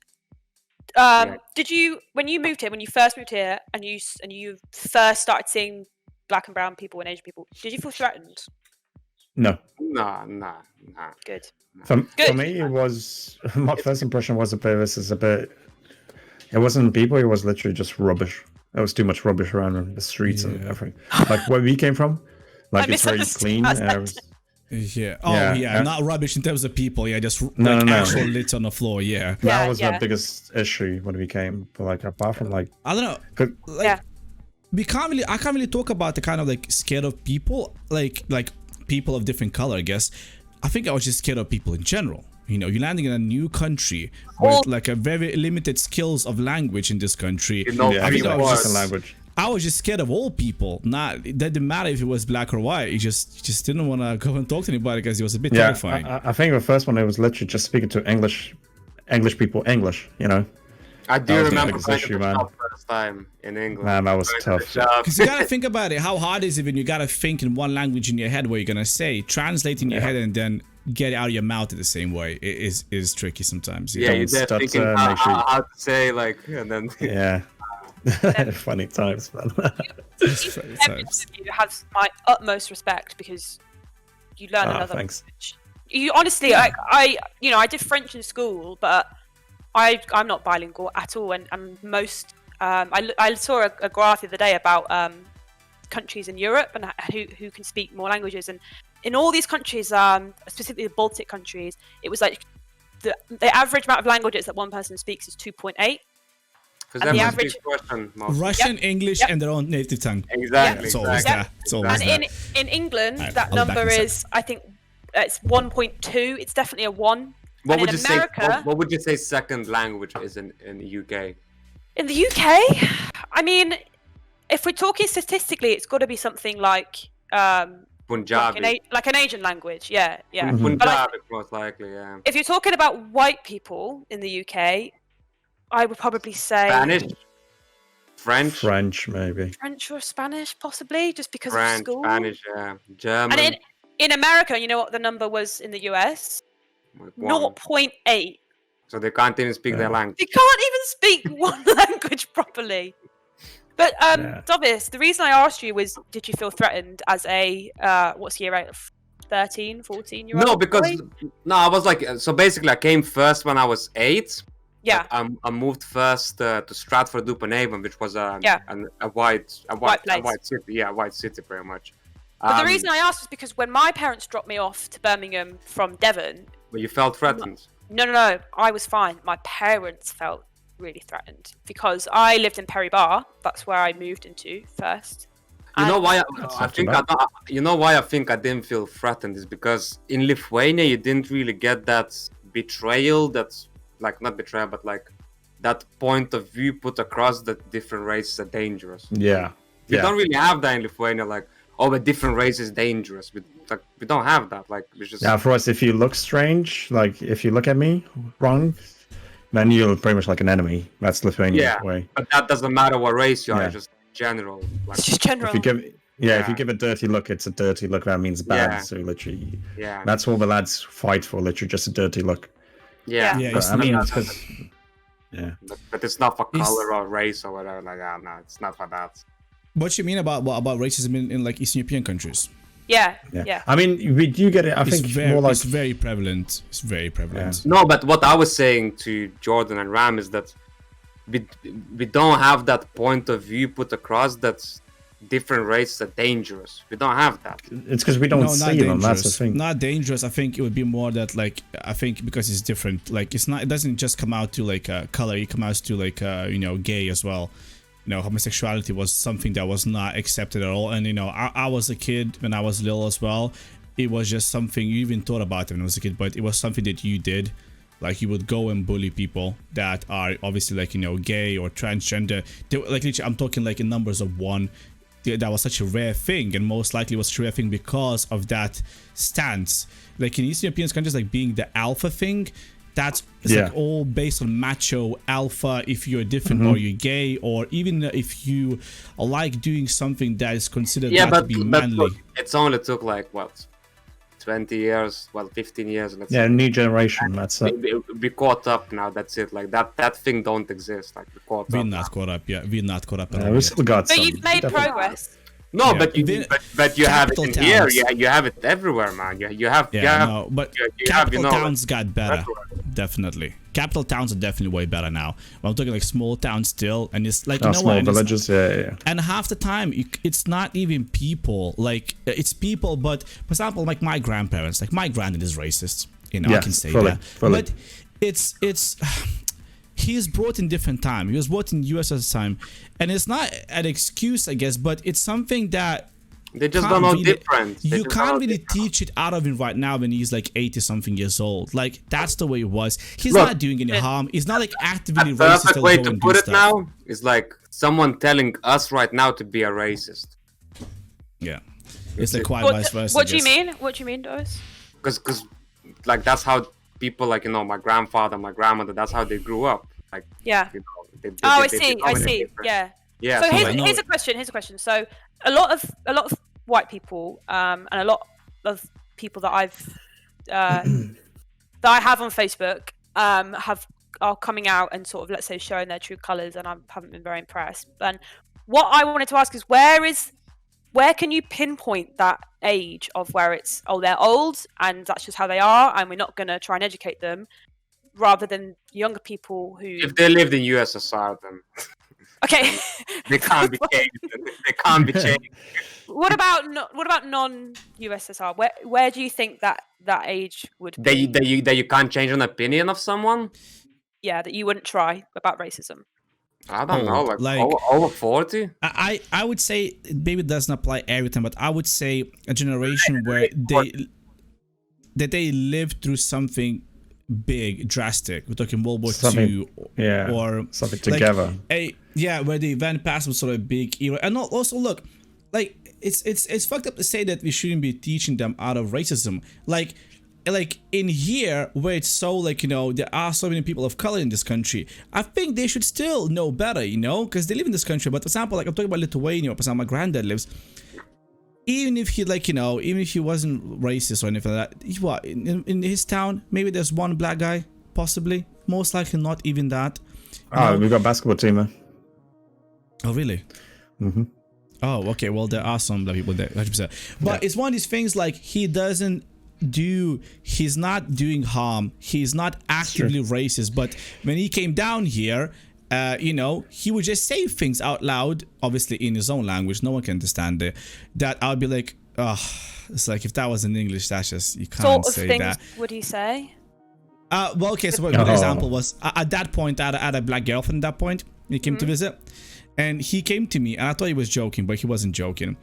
Yeah. Did you, when you moved here, when you first moved here, and you first started seeing black and brown people and Asian people, did you feel threatened? No. Nah. Good. For Good. me, it was my first impression was this is a bit. It wasn't people. It was literally just rubbish. There was too much rubbish around in the streets and everything. Like where we came from, like I it's very misunderstood clean. that and it was- Yeah. Oh, Yeah, yeah. yeah. Not rubbish in terms of people. Yeah, just No, like no. actual litter on the floor. Yeah. that was yeah. the biggest issue when we came. But like apart from like, I don't know. 'cause- Like, Yeah. I can't really talk about the kind of like scared of people, like people of different color. I guess. I think I was just scared of people in general. You're landing in a new country with like a very limited skills of language in this country. You know, yeah, I it's think like I was just just- a language. I was just scared of all people. That didn't matter if it was black or white. You just didn't want to go and talk to anybody because it was a bit Yeah, terrifying. I think the first one it was literally just speaking to English people. English, I That do was the remember biggest going to issue, the man. shop first time in England. Man, that was Going to the tough. shop. Because you gotta think about it. How hard is it when you gotta think in one language in your head what you're gonna say, translate in your head, and then get it out of your mouth in the same way? It is tricky sometimes. Yeah, you're there Stutter, thinking make sure you- how to say like, and then Yeah. Funny times, man. It's very Every times. one of you has my utmost respect because you learn another thanks. language. You honestly, I did French in school, but I'm not bilingual at all, and most I saw a graph the other day about countries in Europe and who can speak more languages, and in all these countries, specifically the Baltic countries, it was like the average amount of languages that one person speaks is 2.8. because And the everyone average- speaks Russian. Mostly. Russian, English, Yep. and their own native tongue. Exactly. It's always exactly. that. It's always And that. in England, Alright, that I'll be back number in a is, I think, it's 1.2. It's definitely a 1. What And would in you say? America- What would you say second language is in the UK? In the UK, I mean, if we're talking statistically, it's got to be something like Punjabi. like an Asian language. Yeah. Mhm. But Punjabi, most likely. Yeah. if you're talking about white people in the UK, I would probably say Spanish, French, French, maybe. French or Spanish, possibly, just because of French, school. Spanish, yeah, German. And in America, you know what the number was in the US? like one. 0.8. So they can't even speak their Yeah. language. You can't even speak one language properly. But Yeah. Dovis, the reason I asked you was, did you feel threatened as a what's year out? 13, 14-year-old? No, because I was like, so basically, I came first when I was 8. yeah, I moved first to Stratford-upon-Avon, which was a white city. Yeah, a white city, pretty much. but the reason I asked was because when my parents dropped me off to Birmingham from Devon, But you felt threatened. no, I was fine. My parents felt really threatened because I lived in Perry Bar. That's where I moved into first. You know And- why? That's I not think too bad. you know why I think I didn't feel threatened is because in Lithuania you didn't really get that betrayal. That's like not betrayal, but like that point of view put across that different races are dangerous. Yeah. We Yeah. don't really have that in Lithuania. Like, oh, a different race is dangerous. We don't have that. Like, we just Yeah, for us, if you look strange, like if you look at me wrong, then you're pretty much like an enemy. That's Lithuania's Yeah. way. But that doesn't matter what race you are. Yeah. It's just general. Like, It's just general. If you give, if Yeah. you give a dirty look, it's a dirty look. That means bad. Yeah. So literally, yeah, that's all the lads fight for. Literally, just a dirty look. yeah. Yeah, But, it's I mean, not- it's because, yeah, But it's not for It's- color or race or whatever. Like, no, it's not for that. What you mean about racism in like Eastern European countries? Yeah. I mean, we do get it. I It's think very, more like it's very prevalent. It's very prevalent. No, but what I was saying to Jordan and Ram is that we don't have that point of view put across that different races are dangerous. We don't have that. it's because we don't see them. That's the thing. Not dangerous. I think it would be more that like I think because it's different. Like it's not. It doesn't just come out to like color. It comes out to like gay as well. homosexuality was something that was not accepted at all. And I was a kid when I was little as well. It was just something you even thought about it when I was a kid, but it was something that you did. Like, you would go and bully people that are obviously gay or transgender. Like, literally, I'm talking like in numbers of one. That was such a rare thing, and most likely was such a rare thing because of that stance. Like in Eastern European countries, like being the alpha thing, it's like all based on macho alpha. If you're different or you're gay, or even if you like doing something that is considered to be manly. But it's only took like what, 20 years, 15 years. New generation. That's it. We caught up now. That's it. Like that thing don't exist. Like we're not caught up. Yeah, we're not caught up at all. We still got but some. you've made progress. No, but you have it in here. You have it everywhere, man. You have capital towns got better. Definitely, capital towns are definitely way better now. I'm talking like small towns still, and it's like small villages. Yeah. And half the time, it's not even people. Like it's people, but for example, like my grandparents, like my granddad is racist. I can say that, but it's. He's brought in different time. He was brought in US at the time, and it's not an excuse, I guess, but it's something that they just don't know different. You can't really teach it out of him right now when he's like 80 something years old. Like that's the way it was. He's not doing any harm. He's not like actively racist. The perfect way to put it now is like someone telling us right now to be a racist. Yeah, it's like quite vice versa. What do you mean? What do you mean, Doris? Because like that's how people like my grandfather, my grandmother. That's how they grew up. Like I see. Yeah. So here's a question. So a lot of white people and a lot of people that that I have on Facebook are coming out and sort of, let's say, showing their true colors, and I haven't been very impressed. And what I wanted to ask is where can you pinpoint that age of where it's they're old and that's just how they are and we're not going to try and educate them, rather than younger people who... If they lived in USSR, then... Okay. They can't be changed. They can't be changed. What about non-USSR? Where do you think that age would be? That you can't change an opinion of someone? Yeah, that you wouldn't try about racism. I don't know, like over 40? I would say, maybe it doesn't apply every time, but I would say a generation where they lived through something big, drastic. We're talking World War II, or something together. Where the event past was sort of a big era. And also, look, like it's fucked up to say that we shouldn't be teaching them out of racism. Like in here, where it's so there are so many people of color in this country, I think they should still know better, because they live in this country. But for example, like I'm talking about Lithuania, for example, my granddad lives. Even if he even if he wasn't racist or anything like that, in his town, maybe there's one black guy, possibly. Most likely not even that. We've got a basketball team, man. Oh, really? Mm-hmm. Oh, okay. Well, there are some black people there, 100%. But it's one of these things like he's not doing harm. He's not actively racist. But when he came down here, he would just say things out loud, obviously in his own language. No one can understand it. That I'll be like, it's like if that was in English, that's just, you can't say that. What things would he say? Well, okay, so a good example was, at that point, I had a black girlfriend at that point. He came to visit. And he came to me, and I thought he was joking, but he wasn't joking.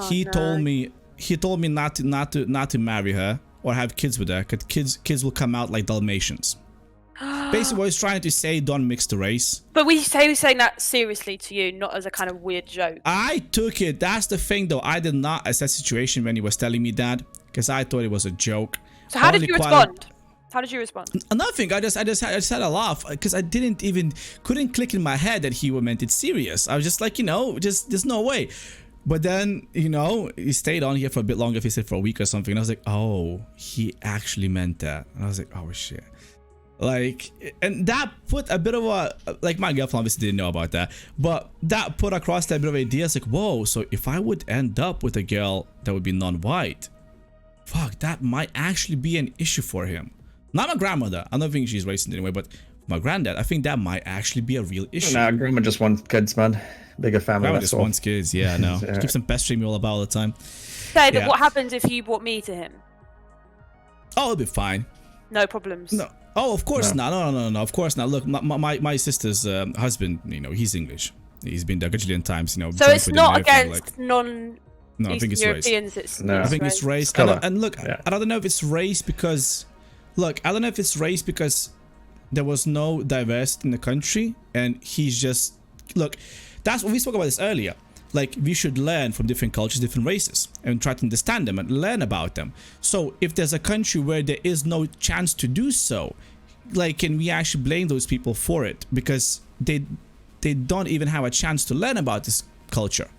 He told me not to marry her or have kids with her, because kids will come out like Dalmatians. Basically, what he's trying to say, don't mix the race. But he was saying that seriously to you, not as a kind of weird joke. I took it. That's the thing, though. I did not assess the situation when he was telling me that, because I thought it was a joke. So how did you respond? How did you respond? Nothing. I just had a laugh, because I couldn't click in my head that he meant it serious. I was just like, there's no way. But then, he stayed on here for a bit longer. He said for a week or something. And I was like, oh, he actually meant that. And I was like, oh shit. And that put a bit of my girlfriend obviously didn't know about that, but that put across that bit of ideas like, whoa, so if I would end up with a girl that would be non-white, fuck, that might actually be an issue for him. Not my grandmother. I don't think she's racist anyway, but my granddad, I think that might actually be a real issue. Nah, grandma just wants kids, man. Bigger family. Grandma just wants kids, yeah, no. She keeps on pestering me all about all the time. Okay, but what happens if you brought me to him? Oh, it'll be fine. No problems. No. Oh, of course not. No. Of course not. Look, my sister's husband, he's English. He's been there a gajillion times, you know. So joined it's with not him and everything, against like- non No, I think Eastern it's race. Europeans. It's No. I think it's race. Color. And look, Yeah. I don't know if it's race because, look, I don't know if it's race because there was no diversity in the country, and he's just look. That's what we spoke about this earlier. Like, we should learn from different cultures, different races, and try to understand them and learn about them. So if there's a country where there is no chance to do so, like, can we actually blame those people for it because they don't even have a chance to learn about this culture?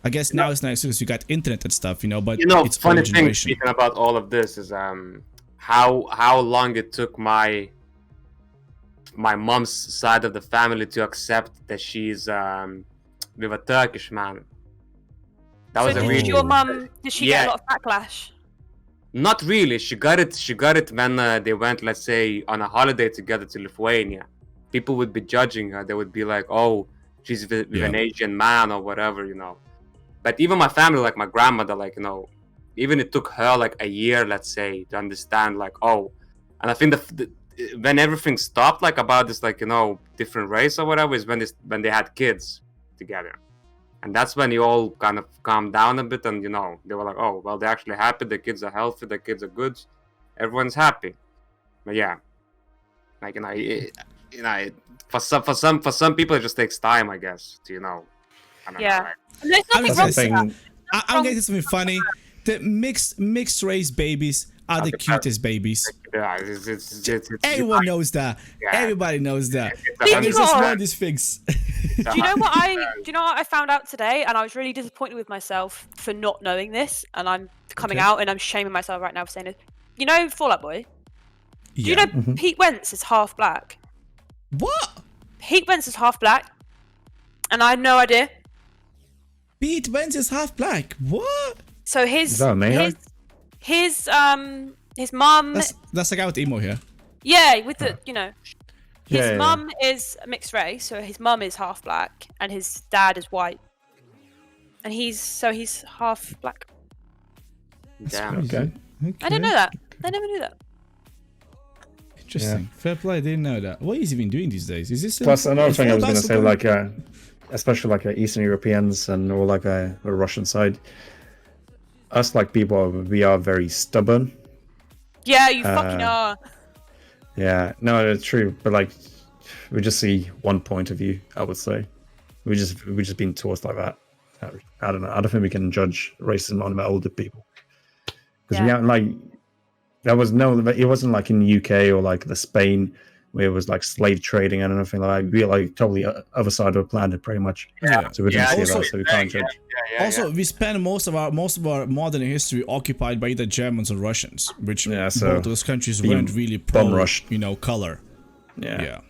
I guess now it's nice because you got internet and stuff, you know, but it's funny older thing generation. speaking about all of this is how long it took my mom's side of the family to accept that she's with a Turkish man. That so was a did really your mum? Did she get Yeah. a lot of backlash? not really. She got it when they went, let's say, on a holiday together to Lithuania. People would be judging her. They would be like, "Oh, she's with Yeah. an Asian man or whatever," you know. But even my family, like my grandmother, like, you know, even it took her like a year, let's say, to understand, like, oh. And I think when everything stopped, like, about this, like, you know, different race or whatever, is when they had kids together. And that's when you all kind of calmed down a bit, and, you know, they were like, oh, well, they're actually happy, the kids are healthy, the kids are good, everyone's happy. But yeah, like, for some people it just takes time, I guess, to, you know, I don't know, Yeah. like, And there's I'm nothing just wrong with saying- that. I'm getting something funny. The mixed race babies are the Okay, cutest babies. yeah, it's Everyone knows that. Yeah. Everybody knows that. It's And it's just 100%. one of these things. Do you know what I found out today? And I was really disappointed with myself for not knowing this. And I'm coming Okay. out and I'm shaming myself right now for saying it. You know Fall Out Boy? Do you Yeah. know Pete Wentz is half black? What? Pete Wentz is half black. And I had no idea. Pete Wentz is half black. What? So his Is that a mayor? his mum That's the guy with emo here. yeah, with the you know his Yeah, yeah, mum is mixed race, so his mum is half black and his dad is white. And he's half black. Damn. Okay. I didn't know that. I never knew that. Interesting. Fair play. I didn't know that. What is he been doing these days? Is this Plus, another thing I was going to say, like? like, especially like Eastern Europeans and or like the Russian side, us like people, we are very stubborn. Yeah, you fucking are. Yeah, no, it's true. But like, we just see one point of view. I would say, we just been taught like that. I don't know. I don't think we can judge racism on the older people because we Yeah. haven't like. There was no. It wasn't like in the UK or like the Spain where it was like slave trading and anything like that. We're like totally other side of the planet, pretty much. Yeah. So we didn't see Also- that, so we can't judge. Also, we spend most of our modern history occupied by either Germans or Russians, which Yeah, so both those countries being weren't really pro, bum-rushed. you know, color. Yeah. Yeah.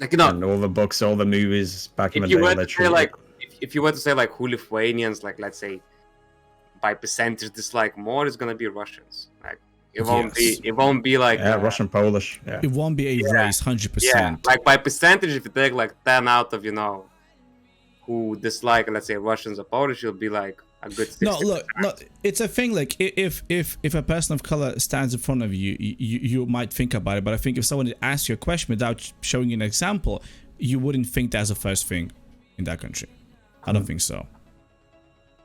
Like, you know, And all the books, all the movies back in the if you day, were to say literally. like, if you were to say like who Lithuanians, like, let's say, by percentage dislike more, is gonna be Russians. Like, it won't be like yeah, Russian, Polish. Yeah. It won't be a race, 100%. Yeah, like by percentage, if you take like 10 out of, you know, who dislike, let's say, Russians or Polish, it'll be like a good 60%. No, look, no, it's a thing. Like, if a person of color stands in front of you, you might think about it. But I think if someone asks you a question without showing you an example, you wouldn't think that's the first thing in that country. I don't think so.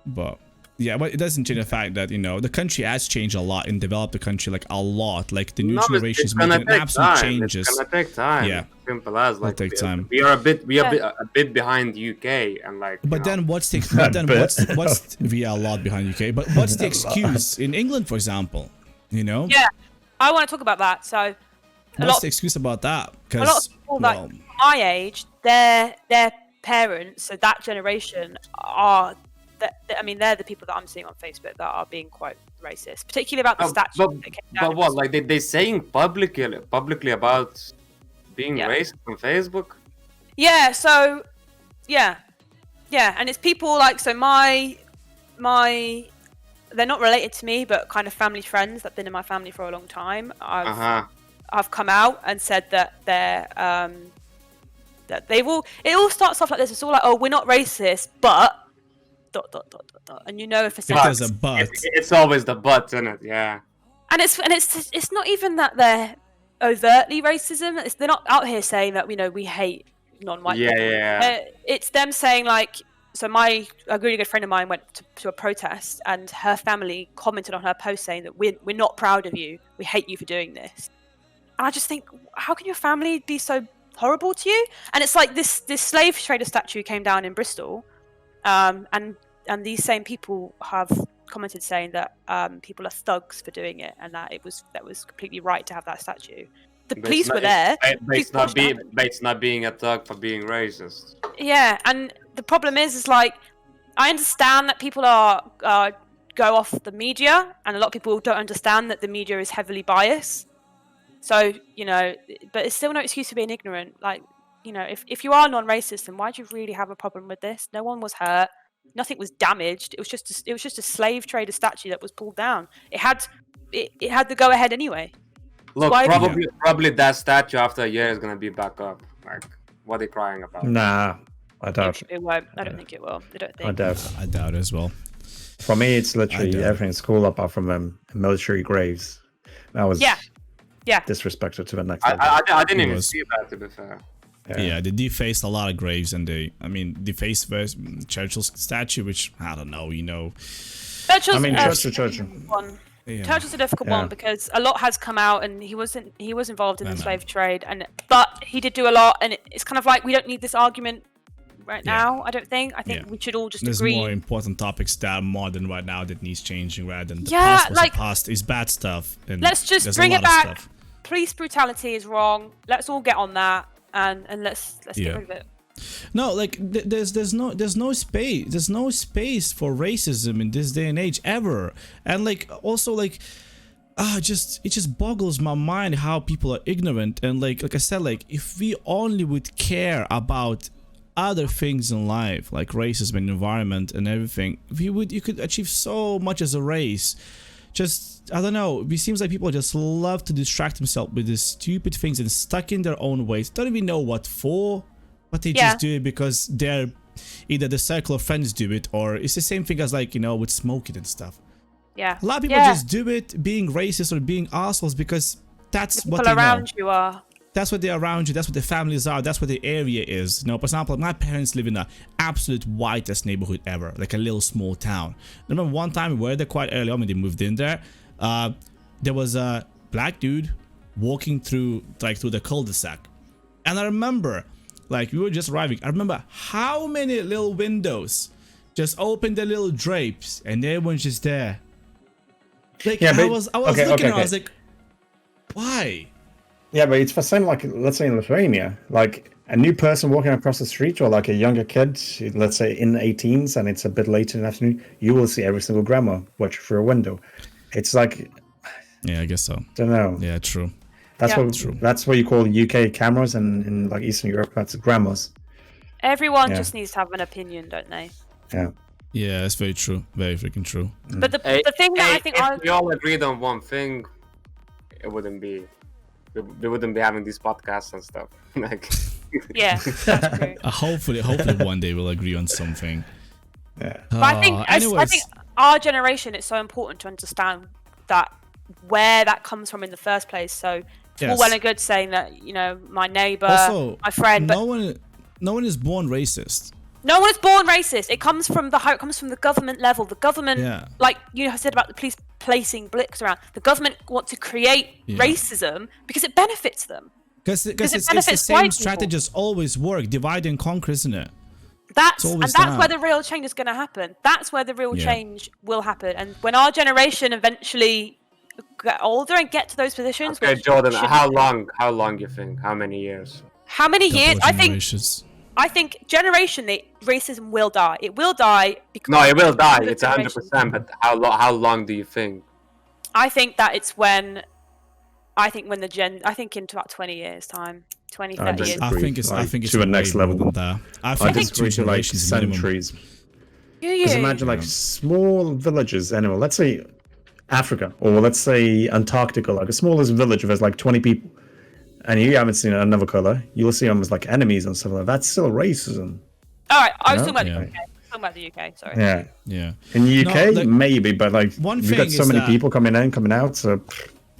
But yeah, but it doesn't change the fact that, you know, the country has changed a lot and developed the country like a lot. Like the new No, generation is gonna making take absolute time. changes. It's gonna take time. Yeah. Simple as like take time. We are a bit behind UK and like. But then what's the what's we are a lot behind UK, but what's the excuse in England, for example? You know? Yeah, I want to talk about that. So a What's lot, the excuse about that? a lot Because of people like my age, their parents, so that generation are. I mean, they're the people that I'm seeing on Facebook that are being quite racist, particularly about the statue. that came down but in what? Like they saying publicly about being Yeah. racist on Facebook? Yeah, so yeah, and it's people like so my they're not related to me, but kind of family friends that've been in my family for a long time. I've come out and said that they're that they've all it all starts off like this. It's all like, oh, we're not racist, but ... and you know if it's there's a but. It's always the but, isn't it? Yeah. and it's not even that they're overtly racism. They're not out here saying that, you know, we hate non-white Yeah, people. yeah. It's them saying like, so a really good friend of mine went to a protest, and her family commented on her post saying that we're not proud of you, we hate you for doing this. And I just think, how can your family be so horrible to you? And it's like this slave trader statue came down in Bristol, and these same people have commented saying that people are thugs for doing it, and that was completely right to have that statue. The police were there. But it's not being a thug for being racist. Yeah, and the problem is like, I understand that people are go off the media, and a lot of people don't understand that the media is heavily biased. So, but it's still no excuse for being ignorant. Like, if you are non-racist, then why do you really have a problem with this? No one was hurt. Nothing was damaged. It was just a slave trader statue that was pulled down. It had the go ahead anyway. Look, probably that statue after a year is gonna be back up. Like, what are they crying about? Nah, I doubt it won't. I don't think it will. I don't think. I doubt as well. For me, it's literally everything's cool apart from military graves. That was disrespectful to the next level. I didn't even see that, to be fair. Yeah, they defaced a lot of graves, and they defaced Churchill's statue, which I don't know, Churchill's one. Yeah. Churchill's a difficult one because a lot has come out, and he was involved in the slave trade, but he did do a lot, and it's kind of like, we don't need this argument right now. I think we should all just agree. There's more important topics that are modern right now that needs changing, rather than the past was the past is bad stuff. And let's just bring it back. Police brutality is wrong. Let's all get on that, and let's get rid of it. No, like there's no space for racism in this day and age ever. And like also like it just boggles my mind how people are ignorant. And like I said, like if we only would care about other things in life, like racism and environment and everything, you could achieve so much as a race. Just, I don't know, it seems like people just love to distract themselves with these stupid things and stuck in their own ways, don't even know what for, but they just do it because they're either the circle of friends do it, or it's the same thing as like, with smoking and stuff. Yeah. A lot of people just do it being racist or being assholes because that's what they know. People around you are. That's what they're around you. That's what their families are. That's what the area is. For example, my parents live in the absolute whitest neighborhood ever, like a little small town. I remember one time we were there quite early on when they moved in there. There was a black dude walking through the cul-de-sac, and I remember, like, we were just arriving. I remember how many little windows just opened their little drapes, and everyone's just there. Like, I was looking around, I was like, why? Yeah, but it's the same, like, let's say in Lithuania, like a new person walking across the street, or like a younger kid, let's say in the 18s, and it's a bit later in the afternoon, you will see every single grandma watching through a window. It's like, yeah, I guess so. Don't know. Yeah, true. That's what you call UK cameras, and in like Eastern Europe, that's grandmas. Everyone just needs to have an opinion, don't they? Yeah. Yeah, that's very true. Very freaking true. But the thing that I think if we all agreed on one thing, it wouldn't be. We wouldn't be having these podcasts and stuff. Like, yeah, that's true. Hopefully one day we'll agree on something. Yeah. But I think our generation, it's so important to understand that where that comes from in the first place. So it's all well and good saying that, my neighbor, my friend, but no one is born racist. No one is born racist. It comes from the government level. The government, like you said about the police placing blicks around, the government want to create racism because it benefits them. Because it's the same strategies always work. Divide and conquer, isn't it? That's where the real change is going to happen. That's where the real change will happen. And when our generation eventually get older and get to those positions. Okay, Jordan, how long you think? How many years? How many years? I think generationally, racism will die. It will die because it will die. It's 100%. But how long do you think? I think that it's when. I think in about 20 years time, 20, 30 years. I think it's to the next level than that. I think 2 generations like centuries. Yeah. Because imagine like small villages. Anyway, let's say Africa, or let's say Antarctica, like a smallest village where there's like 20 people. And you haven't seen another color, you'll see them as like enemies and stuff like that. That's still racism. All right, I was talking about the UK. Sorry. Yeah. In the UK, maybe, but like one we've got so many people coming in, coming out. So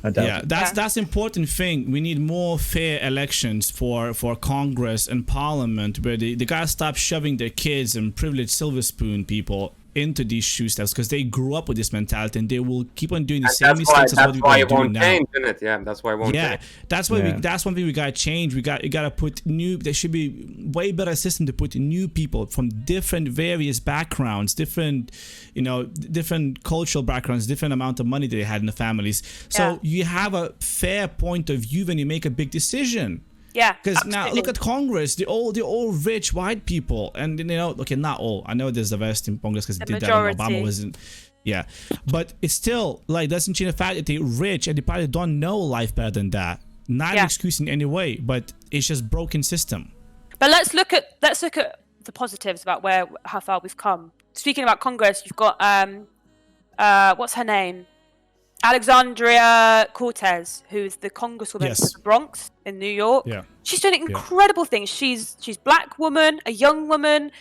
I doubt Yeah, it. that's important thing. We need more fair elections for Congress and Parliament, where they gotta stop shoving their kids and privileged silver spoon people into these shoe steps, because they grew up with this mentality and they will keep on doing the And same mistakes as what we are it doing won't now. change, isn't it? Yeah, that's why it won't Yeah, change. that's why Yeah. that's one thing we gotta change. You gotta put new. There should be way better system to put new people from different various backgrounds, different, different cultural backgrounds, different amount of money they had in the families. So you have a fair point of view when you make a big decision. Yeah. Because now absolutely. look at Congress, they're all rich white people, and okay, not all. I know there's the rest in Congress because they The did that when majority. Obama wasn't. Yeah, but it's still like doesn't change the fact that they're rich and they probably don't know life better than that. Not an excuse in any way, but it's just broken system. But let's look at the positives about how far we've come. Speaking about Congress, you've got what's her name? Alexandria Cortez, who's the congresswoman Yes. for the Bronx in New York. Yeah. She's doing incredible things. She's black woman, a young woman.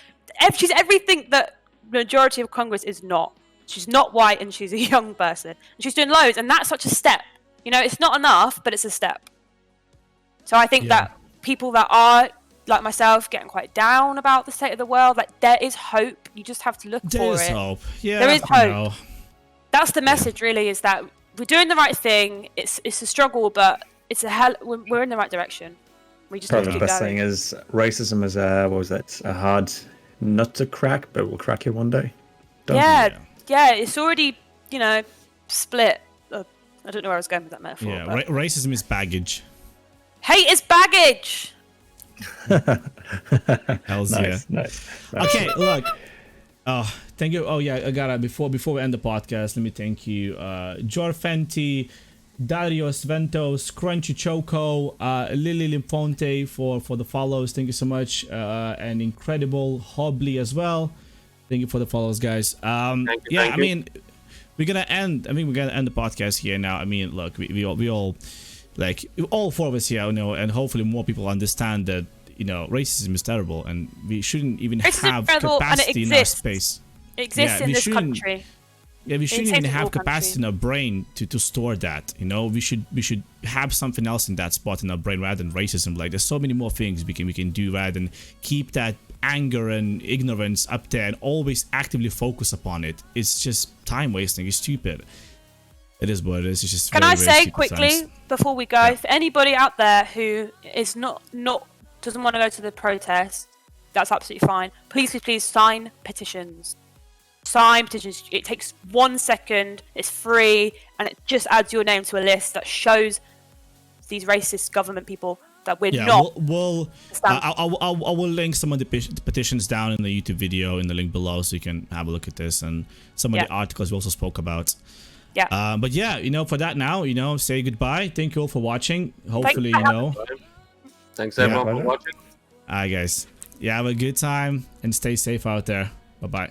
She's everything that the majority of Congress is not. She's not white and she's a young person. And she's doing loads, and that's such a step. It's not enough, but it's a step. So I think that people that are like myself getting quite down about the state of the world, like there is hope. You just have to look There for is it. hope. Yeah, There is I hope. know. That's the message, really, is that we're doing the right thing. It's a struggle, but it's we're in the right direction. We just Probably need the to best keep going. thing is racism is a hard nut to crack, but we'll crack it one day. Yeah, it's already split. I don't know where I was going with that metaphor. Yeah, but racism is baggage. hate is baggage. Hells Nice. Okay, look. Oh, thank you. Oh yeah, I gotta before we end the podcast, let me thank you, Jor Fenty, Darius Ventos, Crunchy Choco, Lily Limfonte for the follows. Thank you so much, and Incredible Hobley as well. Thank you for the follows, guys. Thank you. I mean, we're gonna end the podcast here now. I mean, look, we all like all four of us here, and hopefully more people understand that racism is terrible, and we shouldn't even Racism have is terrible, and it capacity in our exists. space. It exists Yeah, in we this shouldn't- country. Yeah, we shouldn't even Insane have all capacity country. in our brain to store that. We should have something else in that spot in our brain rather than racism. Like there's so many more things we can do rather than keep that anger and ignorance up there and always actively focus upon it. It's just time wasting. It's stupid. It is what it is. It's just. Can very, I very say stupid quickly times. before we go, for anybody out there who is not doesn't want to go to the protest, that's absolutely fine. Please sign petitions. Sign petitions. It takes 1 second. It's free, and it just adds your name to a list that shows these racist government people that we're not. We'll stand- I will link some of the petitions down in the YouTube video in the link below, so you can have a look at this and some of the articles we also spoke about. Yeah. But yeah, for that now, say goodbye. Thank you all for watching. Hopefully, Thanks everyone for watching. Alright, guys. Yeah, have a good time and stay safe out there. Bye bye.